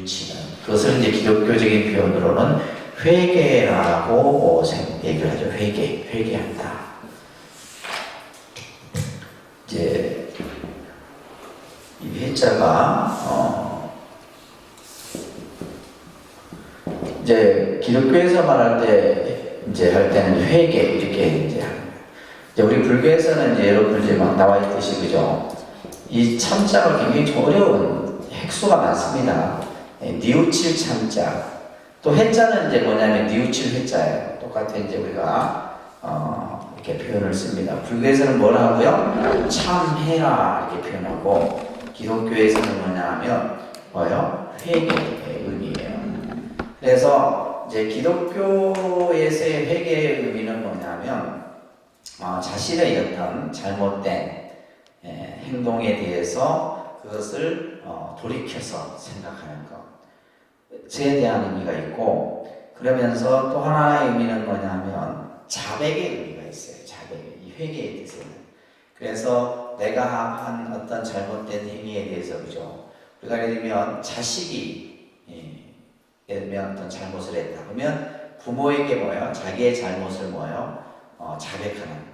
뉘우치는, 그것을 이제 기독교적인 표현으로는 회개라고 얘기를 하죠. 회개한다. 이제 이 회자가 이제 기독교에서 말할 때 이제 할 때는 회개 이렇게 이제 하는 거예요. 이제 우리 불교에서는 이제 여러분 이제 막 나와 있듯이 그죠? 이 참자가 굉장히 좀 어려운 핵수가 많습니다. 뉘우칠 참자. 또 회자는 이제 뭐냐면 뉘우칠 회자예요. 똑같은 이제 우리가 이렇게 표현을 씁니다. 불교에서는 뭐라 하고요? 참해라 이렇게 표현하고, 기독교에서는 뭐냐면 뭐요? 회개의 의미예요. 그래서 이제 기독교에서의 회개의 의미는 뭐냐면 자신의 어떤 잘못된 행동에 대해서 그것을 돌이켜서 생각하는 것에 대한 의미가 있고, 그러면서 또 하나의 의미는 뭐냐면 자백의 의미가 있어요. 자백의, 이 회개에 대해서는. 그래서 내가 한 어떤 잘못된 행위에 대해서, 그죠? 우리가 예를 들면 자식이 예를 들면 어떤 잘못을 했다 그러면 부모에게 뭐예요? 자기의 잘못을 뭐예요? 자백하는.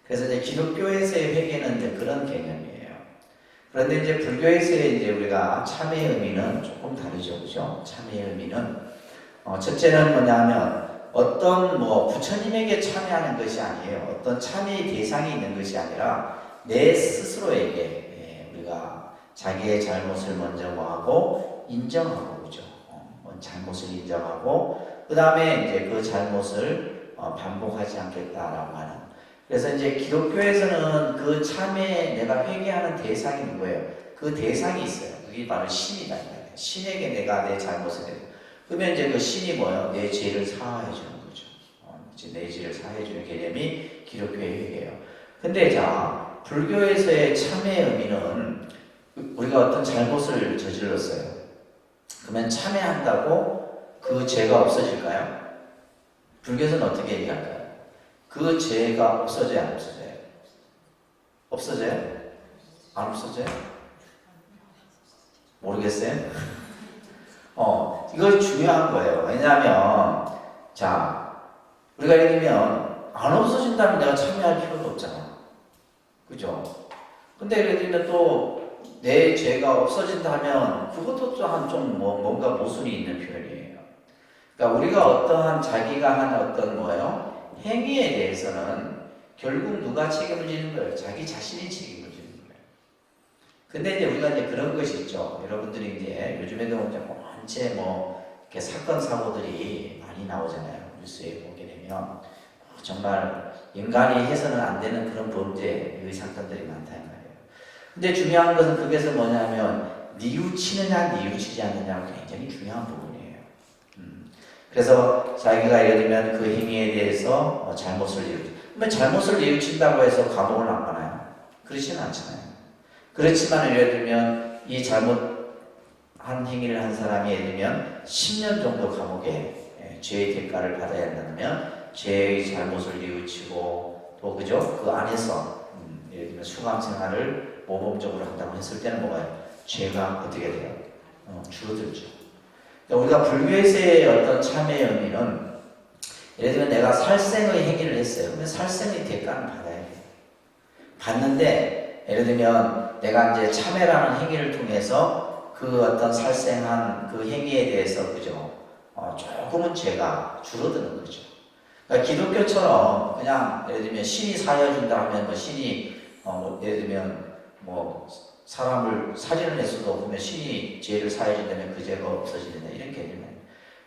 그래서 이제 기독교에서의 회개는 이제 그런 개념이에요. 그런데 이제 불교에서의 이제 우리가 참회의 의미는 조금 다르죠, 그죠? 참회의 의미는 첫째는 뭐냐면 어떤 부처님에게 참회하는 것이 아니에요. 어떤 참회의 대상이 있는 것이 아니라 내 스스로에게 우리가 자기의 잘못을 먼저 하고 인정하고, 그죠? 잘못을 인정하고 그 다음에 이제 그 잘못을 반복하지 않겠다라고 하는. 그래서 이제 기독교에서는 그 참에 내가 회개하는 대상이 누구예요? 그 대상이 있어요. 그게 바로 신이다. 신에게 내가 내 잘못을 해요. 그러면 이제 그 신이 뭐예요? 내 죄를 사하해 주는 거죠. 이제 내 죄를 사하해 주는 개념이 기독교의 회개예요. 근데 자, 불교에서의 참회의 의미는 우리가 어떤 잘못을 저질렀어요. 그러면 참회한다고 그 죄가 없어질까요? 불교에서는 어떻게 얘기할까요? 그 죄가 없어져요, 안 없어져요? 없어져요? 안 없어져요? 모르겠어요? 이거 중요한 거예요. 왜냐하면, 자, 우리가 예를 들면, 안 없어진다면 내가 참여할 필요도 없잖아. 그죠? 근데 예를 들면 또, 내 죄가 없어진다면, 그것도 좀 뭔가 모순이 있는 표현이에요. 그러니까 우리가 어떠한 자기가 한 어떤 행위에 대해서는 결국 누가 책임을 지는 거예요? 자기 자신이 책임을 지는 거예요. 근데 이제 우리가 이제 그런 것이 있죠. 여러분들이 이제 요즘에도 이제 원체 이렇게 사건 사고들이 많이 나오잖아요. 뉴스에 보게 되면 정말 인간이 해서는 안 되는 그런 범죄의 사건들이 많다는 거예요. 근데 중요한 것은 그게서 뭐냐면 뉘우치느냐 뉘우치지 않느냐가 굉장히 중요한 부분이에요. 그래서 자기가 예를 들면 그 행위에 대해서 잘못을 그러면 잘못을 뉘우친다고 해서 감옥을 안 가나요? 그렇지는 않잖아요. 그렇지만 예를 들면 이 잘못한 행위를 한 사람이 예를 들면 10년 정도 감옥에 죄의 대가를 받아야 한다면 죄의 잘못을 뉘우치고 또 그죠? 그 안에서 예를 들면 수감 생활을 모범적으로 한다고 했을 때는 뭐가요? 죄가 어떻게 돼요? 줄어들죠. 우리가 불교에서의 어떤 참회의 의미는 예를 들면 내가 살생의 행위를 했어요. 그러면 살생의 대가는 받아야 돼요. 받는데 예를 들면 내가 이제 참회라는 행위를 통해서 그 어떤 살생한 그 행위에 대해서 그죠? 조금은 죄가 줄어드는 거죠. 그러니까 기독교처럼 그냥 예를 들면 신이 사여준다 하면 신이 예를 들면 사람을 살인을 했어도 보면 신이 죄를 사해준다면 그 죄가 없어진다 이런 개념이에요.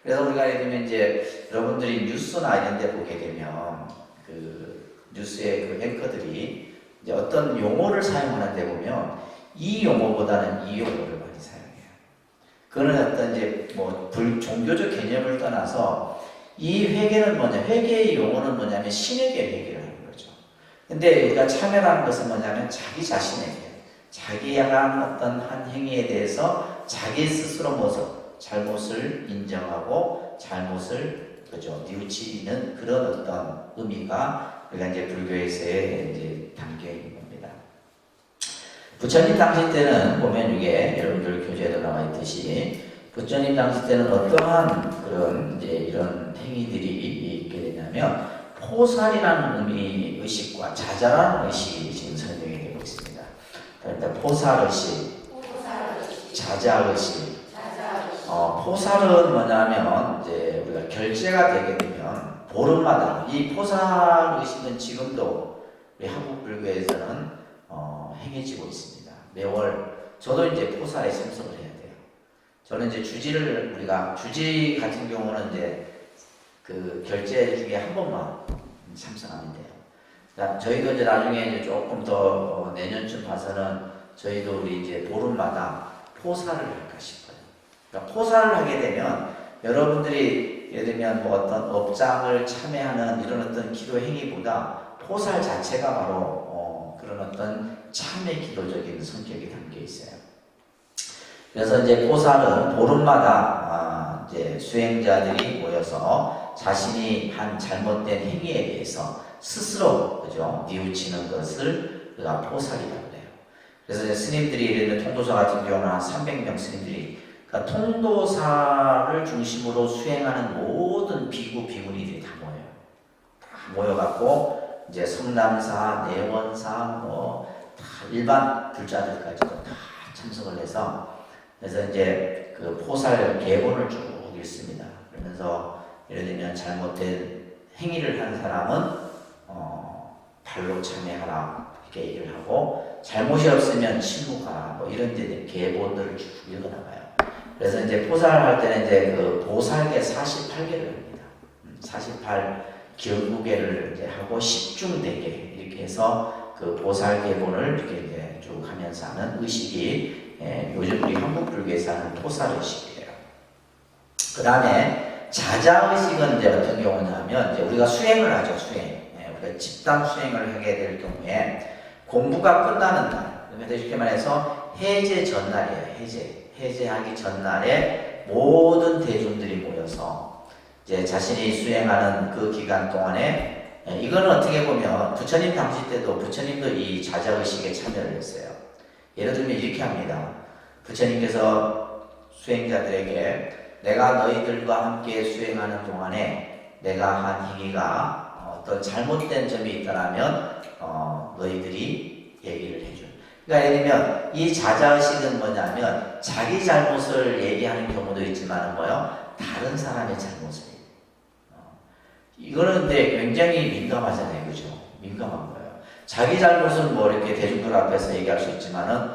그래서 우리가 예를 들면 이제 여러분들이 뉴스나 이런 데 보게 되면 그 뉴스의 그 앵커들이 이제 어떤 용어를 사용하는데 보면 이 용어보다는 이 용어를 많이 사용해요. 그거는 어떤 이제 종교적 개념을 떠나서 이 회개는 회개의 용어는 뭐냐면 신에게 회개를 하는 거죠. 근데 우리가 참회라는 것은 뭐냐면 자기 자신에게 자기가 한 어떤 한 행위에 대해서 자기 스스로 잘못을 인정하고 잘못을 그죠 뉘우치는 그런 어떤 의미가 우리가 이제 불교에서의 이제 담겨 있는 겁니다. 부처님 당시 때는 보면 이게 여러분들 교재에도 나와 있듯이 부처님 당시 때는 어떠한 그런 이제 이런 행위들이 있게 되냐면 포살이라는 의식과 자잘한 의식이 지금 설명이 되고 있습니다. 일단 포살의식, 자잘의식. 포살은 뭐냐면 이제 우리가 결제가 되게 되면 보름마다 이 포살의식은 지금도 우리 한국 불교에서는 행해지고 있습니다. 매월 저도 이제 포살에 참석을 해야 돼요. 저는 이제 주지 같은 경우는 이제 그 결제 중에 한 번만 참석하면 돼요. 저희도 이제 나중에 이제 조금 더 내년쯤 봐서는 저희도 우리 이제 보름마다 포살을 할까 싶어요. 그러니까 포살을 하게 되면 여러분들이 예를 들면 뭐 어떤 업장을 참여하는 이런 어떤 기도 행위보다 포살 자체가 바로 그런 어떤 참회 기도적인 성격이 담겨 있어요. 그래서 이제 포살은 보름마다 이제 수행자들이 모여서 자신이 한 잘못된 행위에 대해서 스스로 그죠 뉘우치는 것을 우리가 포살이라고 해요. 그래서 이제 스님들이 예를 들면 통도사 같은 경우는 한 300명 스님들이 그러니까 통도사를 중심으로 수행하는 모든 비구 비구니들이 다 모여요. 다 모여갖고 이제 성남사, 내원사, 다 일반 불자들까지도 다 참석을 해서 그래서 이제 그 포살 계본을 쭉 읽습니다. 그러면서 예를 들면 잘못된 행위를 한 사람은 발로 참회하라 이렇게 얘기를 하고 잘못이 없으면 침묵하라 뭐 이런 데 계본들을 쭉 읽어나가요. 그래서 이제 포살을 할 때는 이제 그 보살계 48개를 합니다. 48 결구계를 이제 하고 10중대계 이렇게 해서 그 보살계본을 이렇게 이제 쭉 하면서 하는 의식이 요즘 우리 한국 불교에서 하는 포살의식이에요. 그 다음에 자자의식은 이제 어떤 경우냐면 이제 우리가 수행을 하죠, 수행. 우리가 집단 수행을 하게 될 경우에 공부가 끝나는 날, 그러면 이렇게 말해서 해제 전날이에요, 해제하기 전날에 모든 대중들이 모여서 이제 자신이 수행하는 그 기간 동안에 이거는 어떻게 보면 부처님 당시 때도 부처님도 이 자자의식에 참여를 했어요. 예를 들면 이렇게 합니다. 부처님께서 수행자들에게 내가 너희들과 함께 수행하는 동안에 내가 한 행위가 어떤 잘못된 점이 있다면 너희들이 얘기를 해줘. 그러니까 예를 들면 이 자자의식은 뭐냐면 자기 잘못을 얘기하는 경우도 있지만 다른 사람의 잘못을 이거는 근데 굉장히 민감하잖아요, 그죠? 민감한 거예요. 자기 잘못은 뭐 이렇게 대중들 앞에서 얘기할 수 있지만은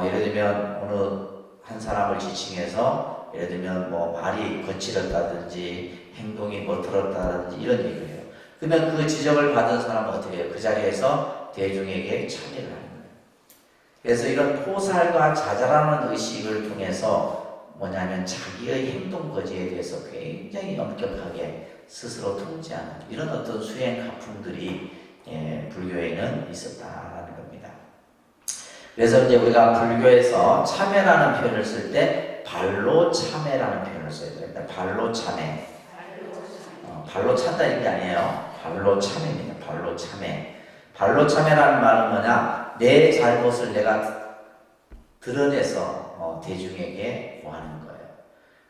예를 들면 어느 한 사람을 지칭해서 예를 들면 뭐 말이 거칠었다든지 행동이 멋들었다든지 이런 얘기를 해요. 그러면 그 지적을 받은 사람은 어떻게 해요? 그 자리에서 대중에게 참여를 하는 거예요. 그래서 이런 포살과 자잘하는 의식을 통해서 뭐냐면 자기의 행동 거지에 대해서 굉장히 엄격하게 스스로 통제하는 이런 어떤 수행 가풍들이 불교에는 있었다라는 겁니다. 그래서 이제 우리가 불교에서 참회라는 표현을 쓸 때 발로 참회라는 표현을 써야 됩니다. 발로 참회. 발로 찬다 이게 아니에요. 발로 참회입니다. 발로 참회. 발로 참회라는 말은 뭐냐? 내 잘못을 내가 드러내서 대중에게 뭐 하는 거예요.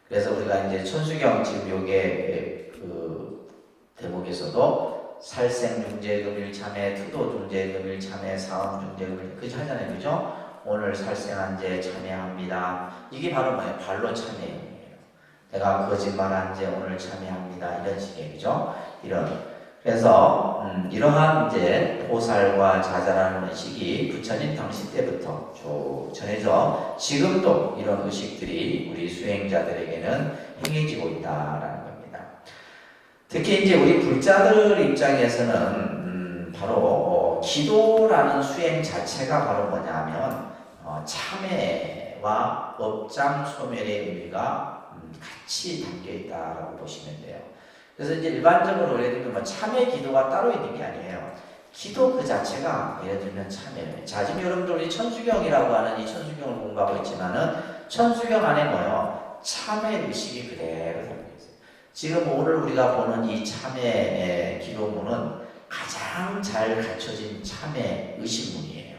그래서 우리가 이제 천수경 지금 요게 그 대목에서도 살생중재금일 참회, 투도중재금일 참회, 사음중재금일 그렇게 하잖아요, 그죠? 오늘 살생한 제 참회합니다. 이게 바로 뭐예요? 발로 참회예요. 내가 거짓말한 제 오늘 참회합니다. 이런 식의 그죠? 그래서 이러한 이제 포살과 자잘하는 의식이 부처님 당시 때부터 쭉 전해져 지금도 이런 의식들이 우리 수행자들에게는 행해지고 있다라는 겁니다. 특히 이제 우리 불자들 입장에서는 바로 기도라는 수행 자체가 바로 뭐냐면 참회와 업장 소멸의 의미가 같이 담겨 있다라고 보시면 돼요. 그래서 이제 일반적으로 예를 들면 뭐 참회 기도가 따로 있는 게 아니에요. 기도 그 자체가 예를 들면 참회예요. 자, 지금 여러분들 우리 천수경이라고 하는 이 천수경을 공부하고 있지만은 천수경 안에 뭐요? 참회 의식이 그대로 담겨 있어요. 지금 오늘 우리가 보는 이 참회 기도문은 가장 잘 갖춰진 참회 의식문이에요.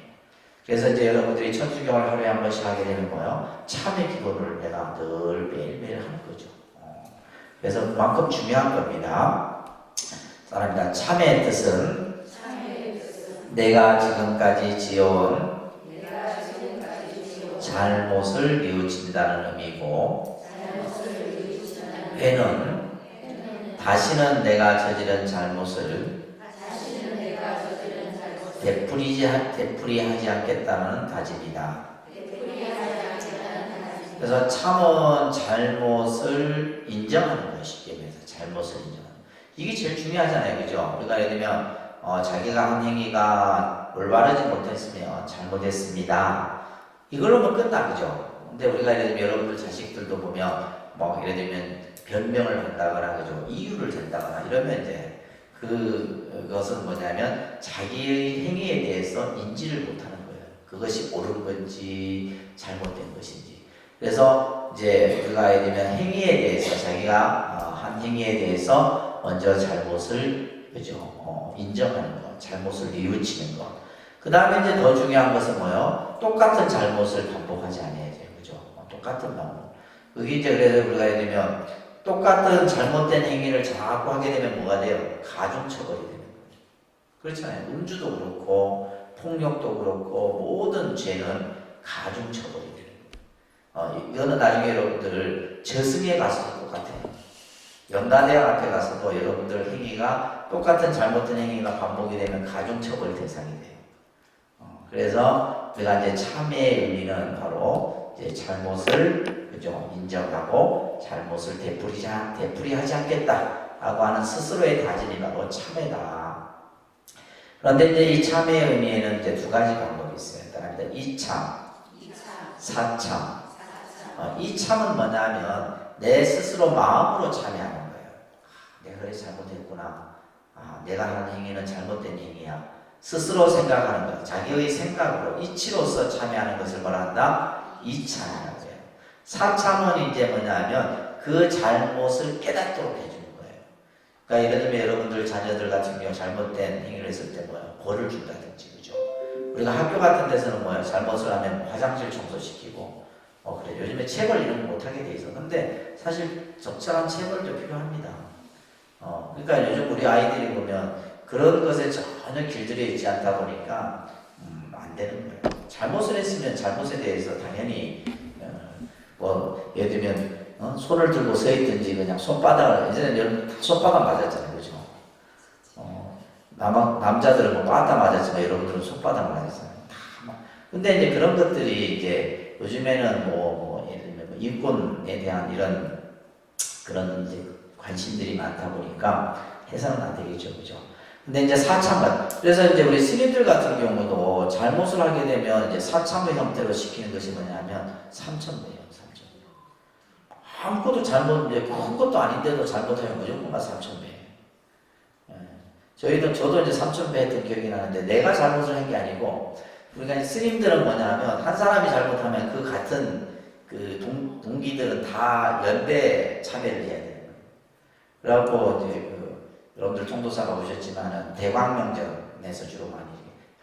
그래서 이제 여러분들이 천주교를 하루에 한 번씩 하게 되면 뭐예요? 참회 기도를 내가 늘 매일매일 하는 거죠. 그래서 그만큼 중요한 겁니다. 사랑합니다. 참회의 뜻은 내가 지금까지 지어온 잘못을 뉘우친다는 의미고, 회는 다시는 내가 저지른 잘못을 되풀이하지 않겠다는 다짐이다. 그래서 참은 잘못을 인정하는 거예요. 쉽게 말해서 잘못을 인정하는 거예요. 이게 제일 중요하잖아요. 그죠? 우리가 예를 들면 자기가 한 행위가 올바르지 못했으면 잘못했습니다. 이걸로만 끝나. 그죠? 근데 우리가 예를 들면 여러분들 자식들도 보면 뭐 예를 들면 변명을 한다거나 그죠? 이유를 댄다거나 이러면 이제 그것은 뭐냐면 자기의 행위에 대해서 인지를 못하는 거예요. 그것이 옳은 건지 잘못된 것인지. 그래서 이제 우리가 예를 들면 행위에 대해서 자기가 한 행위에 대해서 먼저 잘못을 그죠? 인정하는 것, 잘못을 뉘우치는 것. 그 다음에 이제 더 중요한 것은 뭐예요? 똑같은 잘못을 반복하지 않아야 돼요. 그죠? 똑같은 방법. 그게 이제 그래서 우리가 예를 들면 똑같은 잘못된 행위를 자꾸 하게 되면 뭐가 돼요? 가중처벌이 되는 거예요. 그렇잖아요. 음주도 그렇고 폭력도 그렇고 모든 죄는 가중처벌이 되는 거예요. 이거는 나중에 여러분들 저승에 가서도 똑같아요. 연단대학 앞에 가서도 여러분들 행위가 똑같은 잘못된 행위가 반복이 되면 가중처벌 대상이 돼요. 그래서 우리가 이제 참회의 의미는 바로 이제 잘못을 그죠? 인정하고 잘못을 되풀이하지 않겠다라고 하는 스스로의 다짐이 바로 참회다. 그런데 이제 이 참회의 의미에는 이제 두 가지 방법이 있어요. 따라합니다. 이참, 사참. 이참은 뭐냐면 내 스스로 마음으로 참회하는 거예요. 내가 그래 잘못했구나. 내가 하는 행위는 잘못된 행위야. 스스로 생각하는 것, 자기의 생각으로 이치로서 참여하는 것을 뭐라 한다? 이참이라고 해요. 사참은 이제 뭐냐면 그 잘못을 깨닫도록 해주는 거예요. 그러니까 예를 들면 여러분들 자녀들 같은 경우 잘못된 행위를 했을 때 뭐예요? 벌을 준다든지, 그죠? 우리가 학교 같은 데서는 뭐예요? 잘못을 하면 화장실 청소시키고, 그래. 요즘에 체벌 이런 거 못하게 돼 있어. 근데 사실 적절한 체벌도 필요합니다. 그러니까 요즘 우리 아이들이 보면 그런 것에 전혀 길들여 있지 않다 보니까 안 되는 거예요. 잘못을 했으면 잘못에 대해서 당연히 뭐 예를 들면 손을 들고 서 있든지 그냥 손바닥을 예전에는 손바닥 맞았잖아요, 그죠? 남자들은 뭐 빠따 맞았지만 여러분들은 손바닥 맞았잖아요. 근데 이제 그런 것들이 이제 요즘에는 예를 들면 인권에 대한 이런 그런 이제 관심들이 많다 보니까 해서는 안 되겠죠, 그죠? 근데 이제 사참은 그래서 이제 우리 스님들 같은 경우도 잘못을 하게 되면 이제 사참의 형태로 시키는 것이 뭐냐면 삼천배예요, 삼천배. 아무것도 이제 큰 것도 아닌데도 잘못하면 무조건 삼천배. 저도 이제 삼천배 했던 기억이 나는데 내가 잘못을 한 게 아니고 우리가 스님들은 뭐냐면 한 사람이 잘못하면 그 같은 그 동기들은 다 연대 참여를 해야 돼요. 그래갖고 이제 여러분들 통도사가 오셨지만은 대광명전에서 주로 많이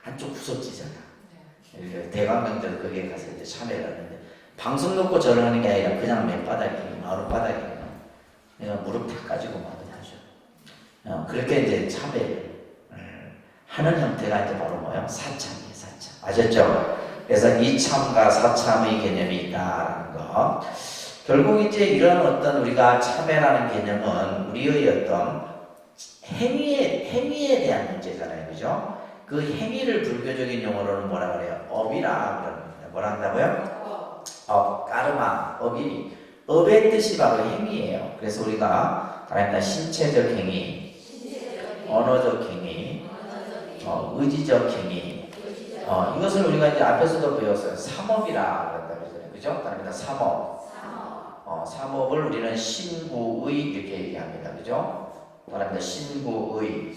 한쪽 구석지잖아. 대광명전 거기에 가서 이제 참여를 하는데 방송 놓고 절을 하는 게 아니라 그냥 맨바닥에 마루 바닥에 그냥 무릎 다 까지고 하죠. 그렇게 이제 참여를 하는 형태가 이제 바로 뭐예요? 사참이에요, 사참. 아셨죠? 그래서 이참과 사참의 개념이 있다는 거. 결국 이제 이런 어떤 우리가 참회라는 개념은 우리의 어떤 행위에 대한 문제잖아요. 그죠? 그 행위를 불교적인 용어로는 뭐라 그래요? 업이라 그럽니다. 뭐라 한다고요? 까르마, 업이. 업의 뜻이 바로 행위예요. 그래서 우리가 다른다 신체적 행위, 언어적 행위, 의지적 행위. 이것을 우리가 이제 앞에서도 배웠어요. 삼업이라 그런다고 했잖아요. 그죠? 다릅니다. 삼업. 삼업을 우리는 신구의 이렇게 얘기합니다. 그죠? 말합니다. 신구의.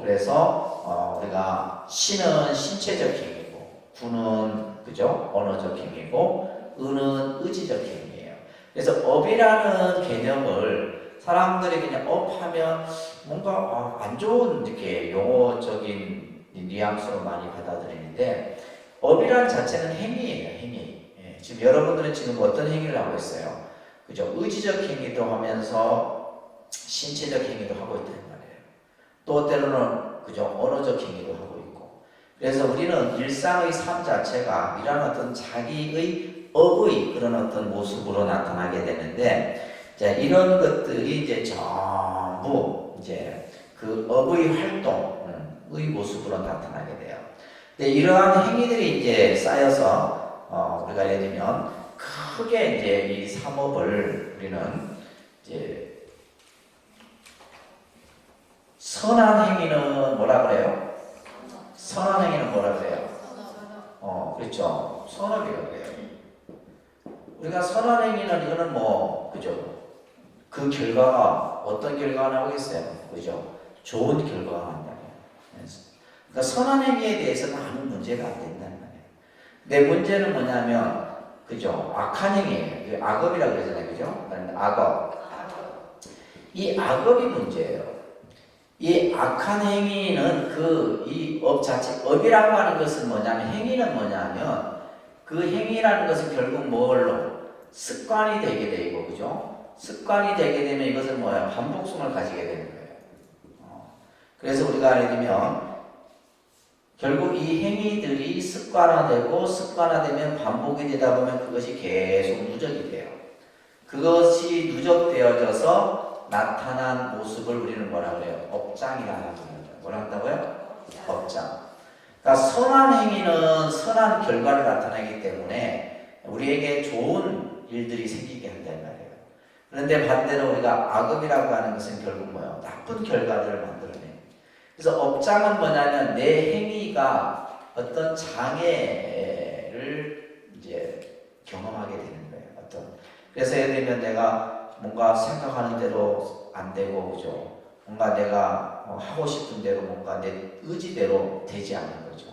그래서 우리가 신은 신체적 힘이고 구는 그죠? 언어적 힘이고 의는 의지적 힘이에요. 그래서 업이라는 개념을 사람들이 그냥 업하면 뭔가 안 좋은 이렇게 용어적인 뉘앙스로 많이 받아들이는데 업이라는 자체는 행위예요. 행위. 예, 지금 여러분들은 지금 어떤 행위를 하고 있어요? 그죠? 의지적 행위도 하면서 신체적 행위도 하고 있다는 말이에요. 또 때로는 그죠? 언어적 행위도 하고 있고. 그래서 우리는 일상의 삶 자체가 이런 어떤 자기의 업의 그런 어떤 모습으로 나타나게 되는데, 자, 이런 것들이 이제 전부 이제 그 업의 활동의 모습으로 나타나게 돼요. 근데 이러한 행위들이 이제 쌓여서 우리가 예를 들면 크게 이제 이 삼업을 우리는 이제 선한 행위는 뭐라 그래요? 선한 행위는 뭐라 그래요? 그렇죠. 선업이라고 그래요. 우리가 선한 행위는 이거는 뭐 그죠? 그 결과가 어떤 결과가 나오겠어요? 그죠? 좋은 결과가 나온다는 거예요. 그러니까 선한 행위에 대해서는 아무 문제가 안 된다는 말이에요. 내 문제는 뭐냐면 그죠? 악한 행위예요. 악업이라고 그러잖아요. 그죠? 악업. 이 악업이 문제예요. 이 악한 행위는 이 업 자체, 업이라고 하는 것은 뭐냐면, 행위는 뭐냐면, 그 행위라는 것은 결국 뭘로? 습관이 되게 되고, 그죠? 습관이 되게 되면 이것은 뭐예요? 반복성을 가지게 되는 거예요. 그래서 우리가 예를 들면, 결국 이 행위들이 습관화되면 반복이 되다 보면 그것이 계속 누적이 돼요. 그것이 누적되어져서 나타난 모습을 우리는 뭐라 그래요? 업장이라고 합니다. 뭐라 한다고요? 업장. 그러니까 선한 행위는 선한 결과를 나타내기 때문에 우리에게 좋은 일들이 생기게 한다는 말이에요. 그런데 반대로 우리가 악업이라고 하는 것은 결국 뭐예요? 나쁜 결과들을 만들어내요. 그래서 업장은 뭐냐면 내 행위가 어떤 장애를 이제 경험하게 되는 거예요. 그래서 예를 들면 내가 뭔가 생각하는 대로 안 되고, 그죠? 뭔가 내가 하고 싶은 대로 뭔가 내 의지대로 되지 않는 거죠.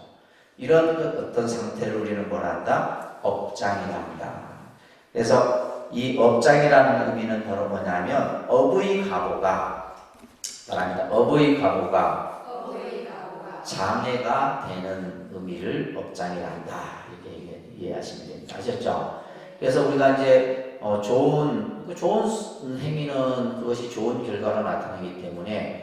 이런 어떤 상태를 우리는 뭐라 한다? 업장이라 한다. 그래서 이 업장이라는 의미는 바로 뭐냐면 업의 가보가 말합니다. 업의 가보가 장애가 되는 의미를 업장이라 한다. 이렇게 이해하시면 됩니다. 아셨죠? 그래서 우리가 이제 좋은 행위는 그것이 좋은 결과로 나타나기 때문에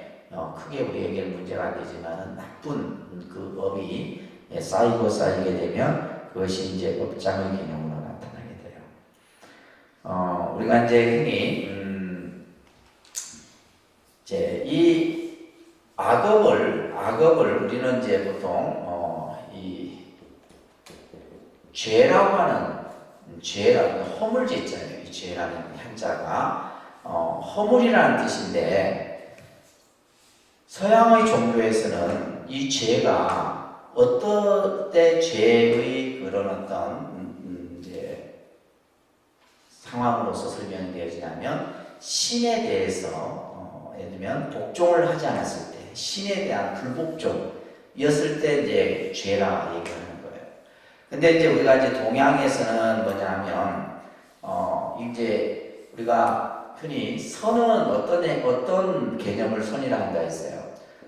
크게 우리에게는 문제가 안 되지만 나쁜 그 업이 쌓이게 되면 그것이 이제 업장의 개념으로 나타나게 돼요. 우리가 이제 흔히 이제 이 악업을 우리는 이제 보통 이 죄라고 하는 허물죄잖아요. 이 죄라는 한자가 허물이라는 뜻인데 서양의 종교에서는 이 죄가 어떤 때 죄의 그런 어떤 이제 상황으로서 설명이 되어지냐면 신에 대해서 예를 들면 복종을 하지 않았을 때 신에 대한 불복종이었을 때 이제 죄라 얘기하는 거예요. 근데 이제 우리가 이제 동양에서는 뭐냐면 이제 우리가 흔히 선은 어떤 개념을 선이라 한다 했어요.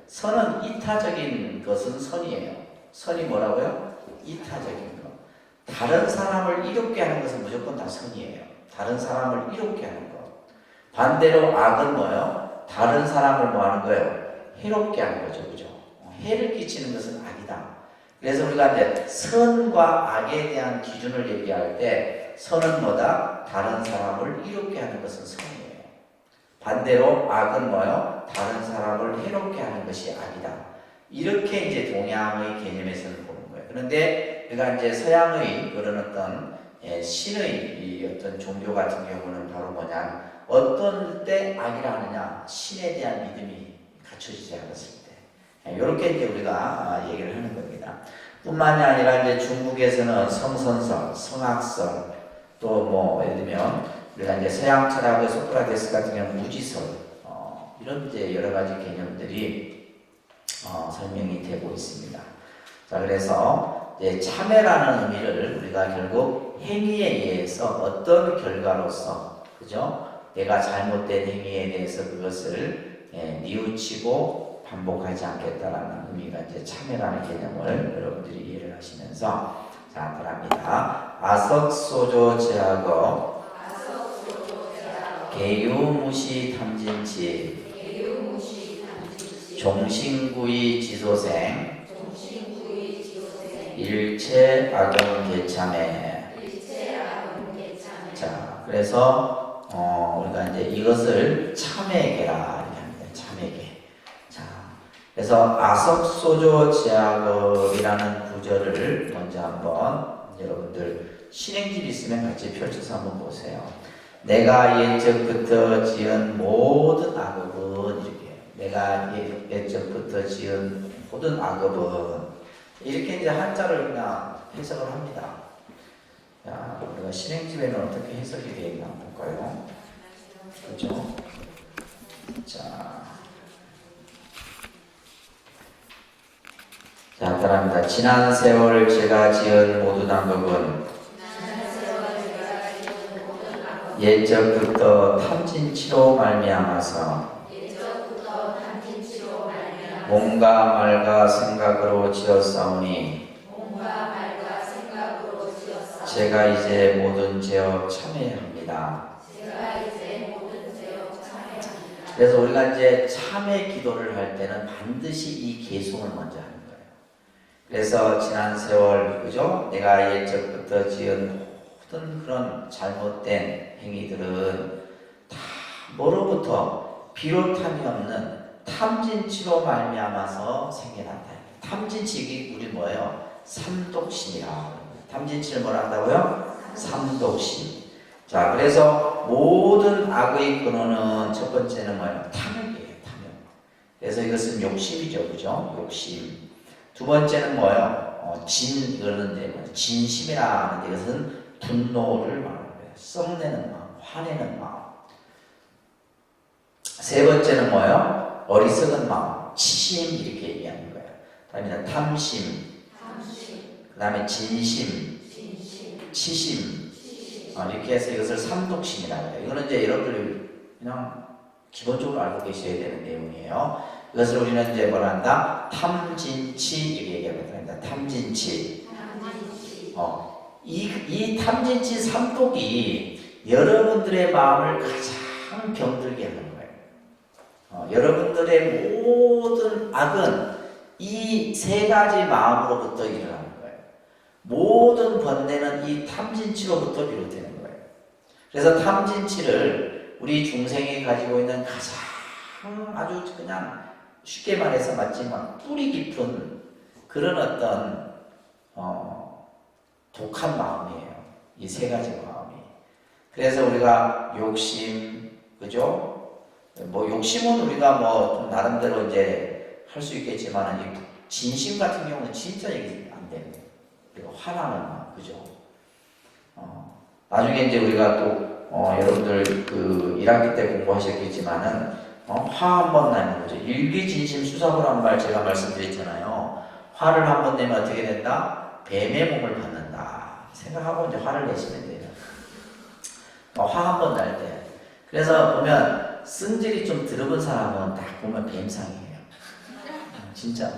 선은 이타적인 것은 선이에요. 선이 뭐라고요? 이타적인 것. 다른 사람을 이롭게 하는 것은 무조건 다 선이에요. 다른 사람을 이롭게 하는 것. 반대로 악은 뭐예요? 다른 사람을 뭐 하는 거예요? 해롭게 하는 거죠. 그죠? 해를 끼치는 것은 악이다. 그래서 우리가 이제 선과 악에 대한 기준을 얘기할 때 선은 뭐다? 다른 사람을 이롭게 하는 것은 선이에요. 반대로 악은 뭐요? 다른 사람을 해롭게 하는 것이 악이다. 이렇게 이제 동양의 개념에서는 보는 거예요. 그런데 우리가 이제 서양의 그런 어떤 신의 이 어떤 종교 같은 경우는 바로 뭐냐? 어떤 때 악이라 하느냐? 신에 대한 믿음이 갖춰지지 않았을 때. 이렇게 이제 우리가 얘기를 하는 겁니다. 뿐만이 아니라 이제 중국에서는 성선설, 성악설, 또 뭐 예를 들면 우리가 이제 서양 철학의 소크라테스 같은 경우 무지설, 이런 이제 여러 가지 개념들이 설명이 되고 있습니다. 자, 그래서 이제 참회라는 의미를 우리가 결국 행위에 의해서 어떤 결과로서, 그죠? 내가 잘못된 행위에 대해서 그것을 뉘우치고 반복하지 않겠다라는 의미가 이제 참회라는 개념을 여러분들이 이해를 하시면서 자, 들어갑니다. 아석소조 제하거 개유무시 탐진치 종신구이 지소생 일체 악용 개참해. 자, 그래서 우리가 이제 이것을 참회계라 이렇게 합니다. 참회계. 자, 그래서 아석소조 제약업이라는 구절을 먼저 한번 여러분들 신행집 있으면 같이 펼쳐서 한번 보세요. 내가 옛적부터 지은 모든 악업은 이렇게 내가 옛적부터 지은 모든 악업은 이렇게 이제 한자를 그냥 해석을 합니다. 자, 우리가 신행집에는 어떻게 해석이 되어 있나 한번 볼까요? 그렇죠? 자, 따라합니다. 지난 세월 제가 지은 모든 악업은 옛적부터 탐진치로 말미암아서 몸과 말과 생각으로 지었사오니 제가 이제 모든 죄업 참회합니다. 그래서 우리가 이제 참회 기도를 할 때는 반드시 이 계송을 먼저 하는 거예요. 그래서 지난 세월, 그죠? 내가 옛적부터 지은 모든 그런 잘못된 행위들은 다 뭐로부터 비롯함이 없는 탐진치로 말미암아서 생겨난다. 탐진치 우리 뭐예요? 삼독신이라. 탐진치를 뭐라 한다고요? 삼독신. 자, 그래서 모든 악의 근원은 첫 번째는 뭐예요? 탐욕이에요. 탐욕. 그래서 이것은 욕심이죠, 그죠? 욕심. 두 번째는 뭐예요? 이거는 이제 진심이라 하는데 이것은 분노를 말하는 거예요. 썩내는 마음, 화내는 마음. 세 번째는 뭐예요? 어리석은 마음, 치심 이렇게 얘기하는 거예요. 다음에 탐심, 그 다음에 진심, 치심. 이렇게 해서 이것을 삼독심이라고 해요. 이거는 이제 여러분들이 그냥 기본적으로 알고 계셔야 되는 내용이에요. 이것을 우리는 이제 뭐라 한다? 탐진치 이렇게 얘기합니다. 탐진치. 이 탐진치 삼독이 여러분들의 마음을 가장 병들게 하는 거예요. 여러분들의 모든 악은 이 세 가지 마음으로부터 일어나는 거예요. 모든 번뇌는 이 탐진치로부터 비롯되는 거예요. 그래서 탐진치를 우리 중생이 가지고 있는 가장 아주 그냥 쉽게 말해서 마지막 뿌리 깊은 그런 어떤 독한 마음이에요. 이 세 가지 마음이. 그래서 우리가 욕심, 그죠? 뭐 욕심은 우리가 뭐 나름대로 이제 할 수 있겠지만 이 진심 같은 경우는 진짜 얘기 안 되는 거예요. 그리고 화나는 마음, 그죠? 나중에 이제 우리가 또 여러분들 그 1학기 때 공부하셨겠지만은 화 한 번 나는 거죠. 일기진심 수사보라는 말 제가 말씀드렸잖아요. 화를 한 번 내면 어떻게 된다? 뱀의 몸을 받는다. 생각하고 이제 화를 내시면 돼요. 화 한 번 날 때. 그래서 보면 승질이 좀 들어본 사람은 딱 보면 뱀상이에요. 진짜.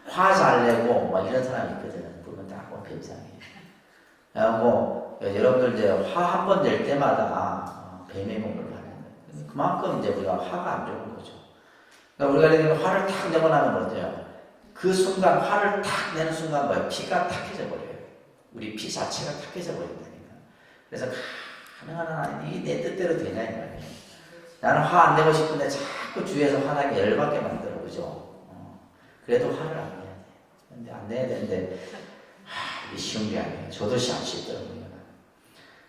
화 잘 내고 막 이런 사람이 있거든. 보면 딱 보면 뱀상이에요. 그래갖고 여러분들 이제 화 한 번 낼 때마다 뱀의 몸을 받는 거예요. 그만큼 이제 우리가 화가 안 좋은 거죠. 그러니까 우리가 화를 탁 내고 나면 어때요? 그 순간 화를 탁 내는 순간 뭐예요? 피가 탁해져 버려요. 우리 피 자체가 탁해져 버린다니까. 그래서 가능한 한 이게 내 뜻대로 되냐 이 말이에요. 나는 화 안 내고 싶은데 자꾸 주위에서 화나게 열받게 만들어, 그죠? 그래도 화를 안 내야 돼. 근데 안 내야 되는데 이게 쉬운 게 아니에요. 저도 안 쉽더라고요.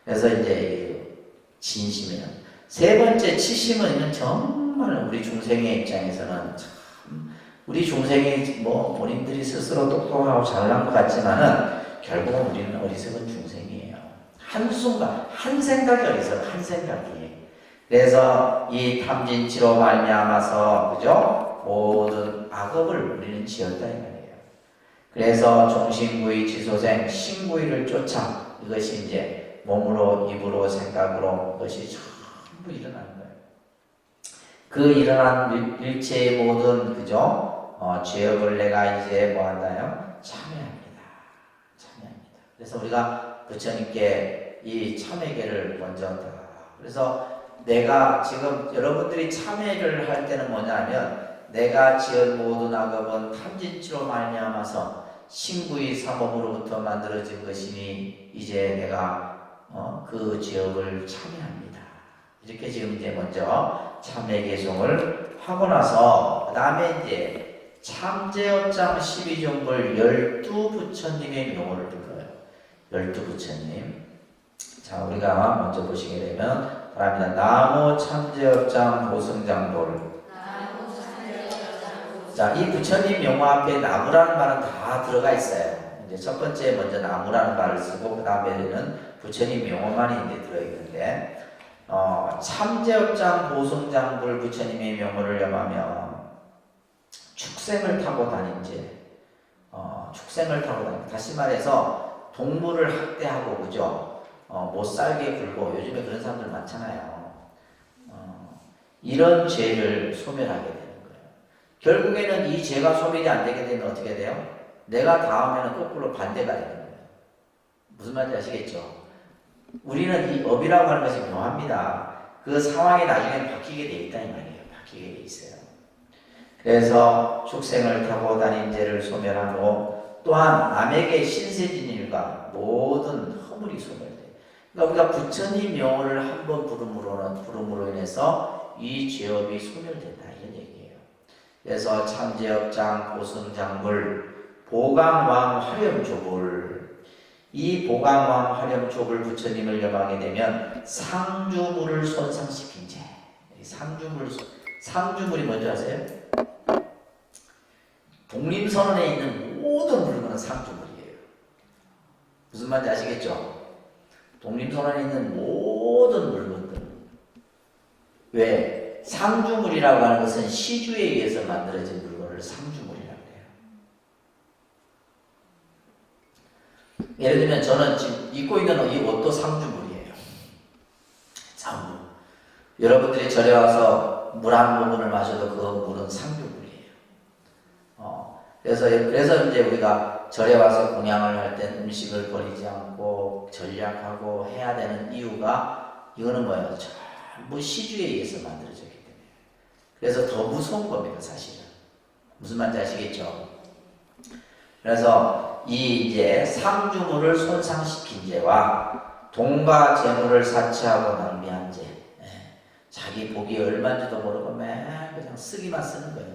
그래서 이제 진심이는 세 번째 치심은 정말 우리 중생의 입장에서는 참 우리 중생이 뭐 본인들이 스스로 똑똑하고 잘난 것 같지만은 결국은 우리는 어리석은 중생이에요. 한순간 한 생각이 어리석어, 한 생각이. 그래서 이 탐진치로 말미암아서 그죠? 모든 악업을 우리는 지었다 이 말이에요. 그래서 종신구의 지소생 신구의를 쫓아 이것이 이제 몸으로 입으로 생각으로 그것이 전부 일어나는 거예요. 그 일어난 일체의 모든 그죠? 죄업을 내가 이제 뭐 한다요? 참회합니다. 참회합니다. 그래서 우리가 부처님께 이 참회계를 먼저 다. 그래서 내가 지금 여러분들이 참회를 할 때는 뭐냐면 내가 지은 모든 악업은 탐진치로 말미암아서 신구의 삼업으로부터 만들어진 것이니 이제 내가 그 죄업을 참회합니다. 이렇게 지금 이제 먼저 참회 개송을 하고 나서 그 다음에 이제 참제업장 12종불 12부처님의 명호를 들어요. 12부처님. 자, 우리가 먼저 보시게 되면 바랍니다. 나무 참제업장 보승장돌. 자, 이 부처님 명호 앞에 나무라는 말은 다 들어가 있어요. 이제 첫 번째 먼저 나무라는 말을 쓰고 그 다음에는 부처님 명호만이 이제 들어있는데 참제업장 보승장불 부처님의 명호를 염하며 축생을 타고 다닌지 축생을 타고 다니 다시 말해서 동물을 학대하고 그죠? 못 살게 굴고 요즘에 그런 사람들 많잖아요. 이런 죄를 소멸하게 돼요. 결국에는 이 죄가 소멸이 안 되게 되면 어떻게 돼요? 내가 다음에는 거꾸로 반대가 되는 거예요. 무슨 말인지 아시겠죠? 우리는 이 업이라고 하는 것이 묘합니다. 그 상황이 나중에 바뀌게 돼 있다 이 말이에요. 바뀌게 돼 있어요. 그래서 축생을 타고 다닌 죄를 소멸하고 또한 남에게 신세진 일과 모든 허물이 소멸돼요. 그러니까 우리가 부처님 명호를 한번 부름으로 인해서 이 죄업이 소멸된다 이런 얘기예요. 그래서 참제업장 보승장불 보강왕 화렴조불 이 보강왕 화렴조불 부처님을 염하게 되면 상주물을 손상시킨 죄. 상주물이 뭔지 아세요? 독림선언에 있는 모든 물건은 상주물이에요. 무슨 말인지 아시겠죠? 독림선언에 있는 모든 물건들. 왜? 상주물이라고 하는 것은 시주에 의해서 만들어진 물건을 상주물이라고 해요. 예를 들면 저는 지금 입고 있는 이 옷도 상주물이에요. 전부. 여러분들이 절에 와서 물 한 모금을 마셔도 그 물은 상주물이에요. 그래서 이제 우리가 절에 와서 공양을 할 때 음식을 버리지 않고 전략하고 해야 되는 이유가 이거는 뭐예요? 전부 시주에 의해서 만들어졌기 때문에. 그래서 더 무서운 겁니다, 사실은. 무슨 말인지 아시겠죠? 그래서 이 이제 상주물을 손상시킨 죄와 돈과 재물을 사치하고 낭비한 죄. 자기 복이 얼마인지도 모르고 맨 그냥 쓰기만 쓰는 거예요.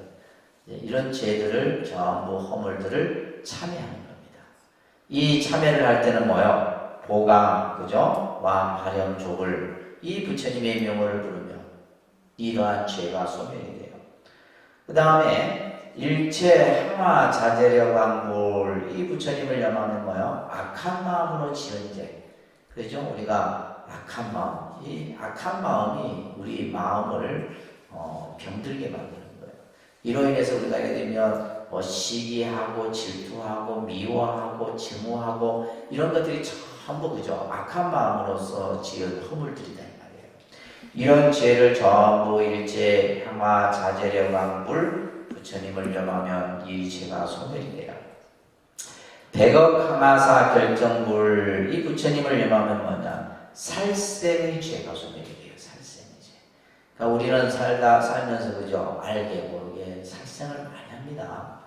이런 죄들을 전부 허물들을 참회하는 겁니다. 이 참회를 할 때는 뭐요? 보강, 그죠? 왕, 화렴, 조불 이 부처님의 명호를 부르며 이러한 죄가 소멸이 돼요. 그 다음에 일체 항화 자제력 왕불 이 부처님을 염하면 뭐요? 악한 마음으로 지은 죄. 그죠? 우리가 악한 마음, 이 악한 마음이 우리 마음을 병들게 만드는 거예요. 이로 인해서 우리가 예를 들면 시기하고 질투하고 미워하고 증오하고 이런 것들이 전부 그죠? 악한 마음으로서 지은 허물들이다 이 말이에요. 이런 죄를 전부 일체 향화 자제력 왕불 부처님을 염하면 이 죄가 소멸이 돼요. 백억 항아사 결정불 이 부처님을 염하면 뭐냐? 살생의 죄가 소멸이 돼요. 살생의 죄. 그러니까 우리는 살면서 그죠? 알게 모르게 살생을 많이 합니다.